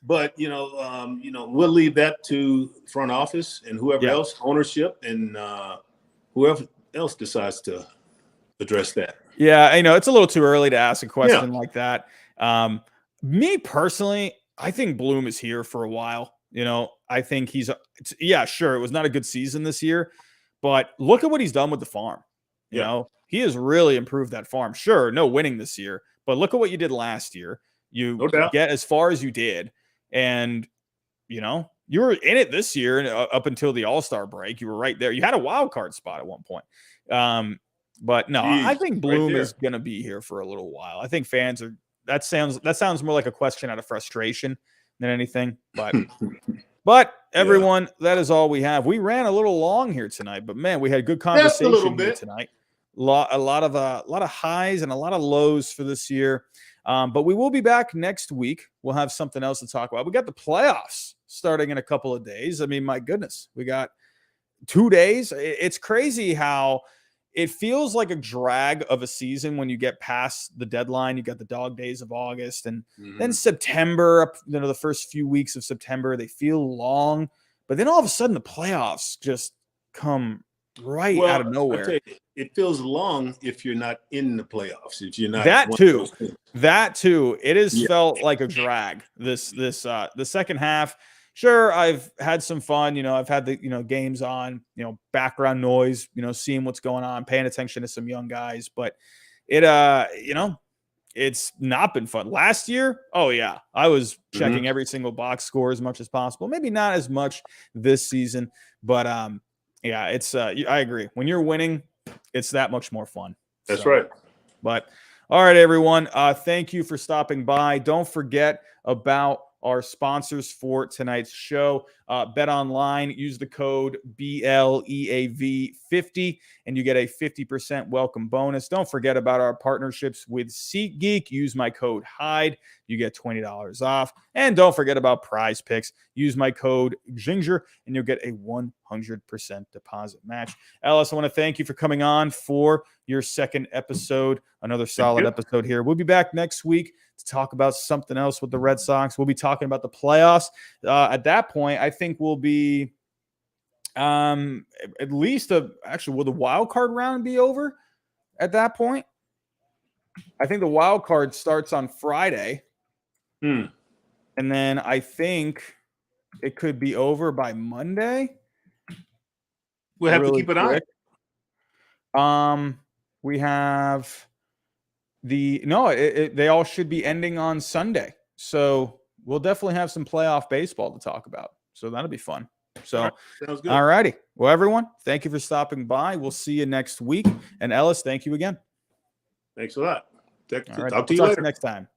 But we'll leave that to front office and whoever else, ownership, and whoever else decides to address that. Yeah, I know it's a little too early to ask a question like that. Me personally, I think Bloom is here for a while. I think sure, it was not a good season this year, but look at what he's done with the farm. You know, he has really improved that farm. Sure, no winning this year, but look at what you did last year. You get as far as you did, and you were in it this year and up until the All-Star break. You were right there. You had a wild card spot at one point. But no, I think Bloom is going to be here for a little while. I think fans are. That sounds more like a question out of frustration than anything. But everyone, that is all we have. We ran a little long here tonight, but man, we had good conversation here tonight. A lot of highs and a lot of lows for this year. But we will be back next week. We'll have something else to talk about. We got the playoffs starting in a couple of days. I mean, my goodness, we got 2 days. It's crazy how it feels like a drag of a season when you get past the deadline. You got the dog days of August and then September, the first few weeks of September, they feel long, but then all of a sudden the playoffs just come out of nowhere. It feels long if you're not in the playoffs. If you're not that too, it has felt like a drag. The second half. Sure, I've had some fun. I've had the games on. Background noise. Seeing what's going on, paying attention to some young guys. But it, it's not been fun. Last year, oh yeah, I was checking every single box score as much as possible. Maybe not as much this season, but yeah, it's. I agree. When you're winning, it's that much more fun. That's right. But all right, everyone. Thank you for stopping by. Don't forget about our sponsors for tonight's show. Bet online, use the code BLEAV50 and you get a 50% welcome bonus. Don't forget about our partnerships with SeatGeek. Use my code HYDE. You get $20 off. And don't forget about Prize Picks. Use my code Ginger and you'll get a 100% deposit match. Ellis, I want to thank you for coming on for your second episode. Another solid episode here. We'll be back next week to talk about something else with the Red Sox. We'll be talking about the playoffs. At that point, I think we'll be at least will the wild card round be over at that point? I think the wild card starts on Friday. And then I think it could be over by Monday. We'll have to keep an eye. We have they all should be ending on Sunday. So we'll definitely have some playoff baseball to talk about. So that'll be fun. So, sounds good. All righty. Well, everyone, thank you for stopping by. We'll see you next week. And Ellis, thank you again. Thanks a lot. Talk to you later next time.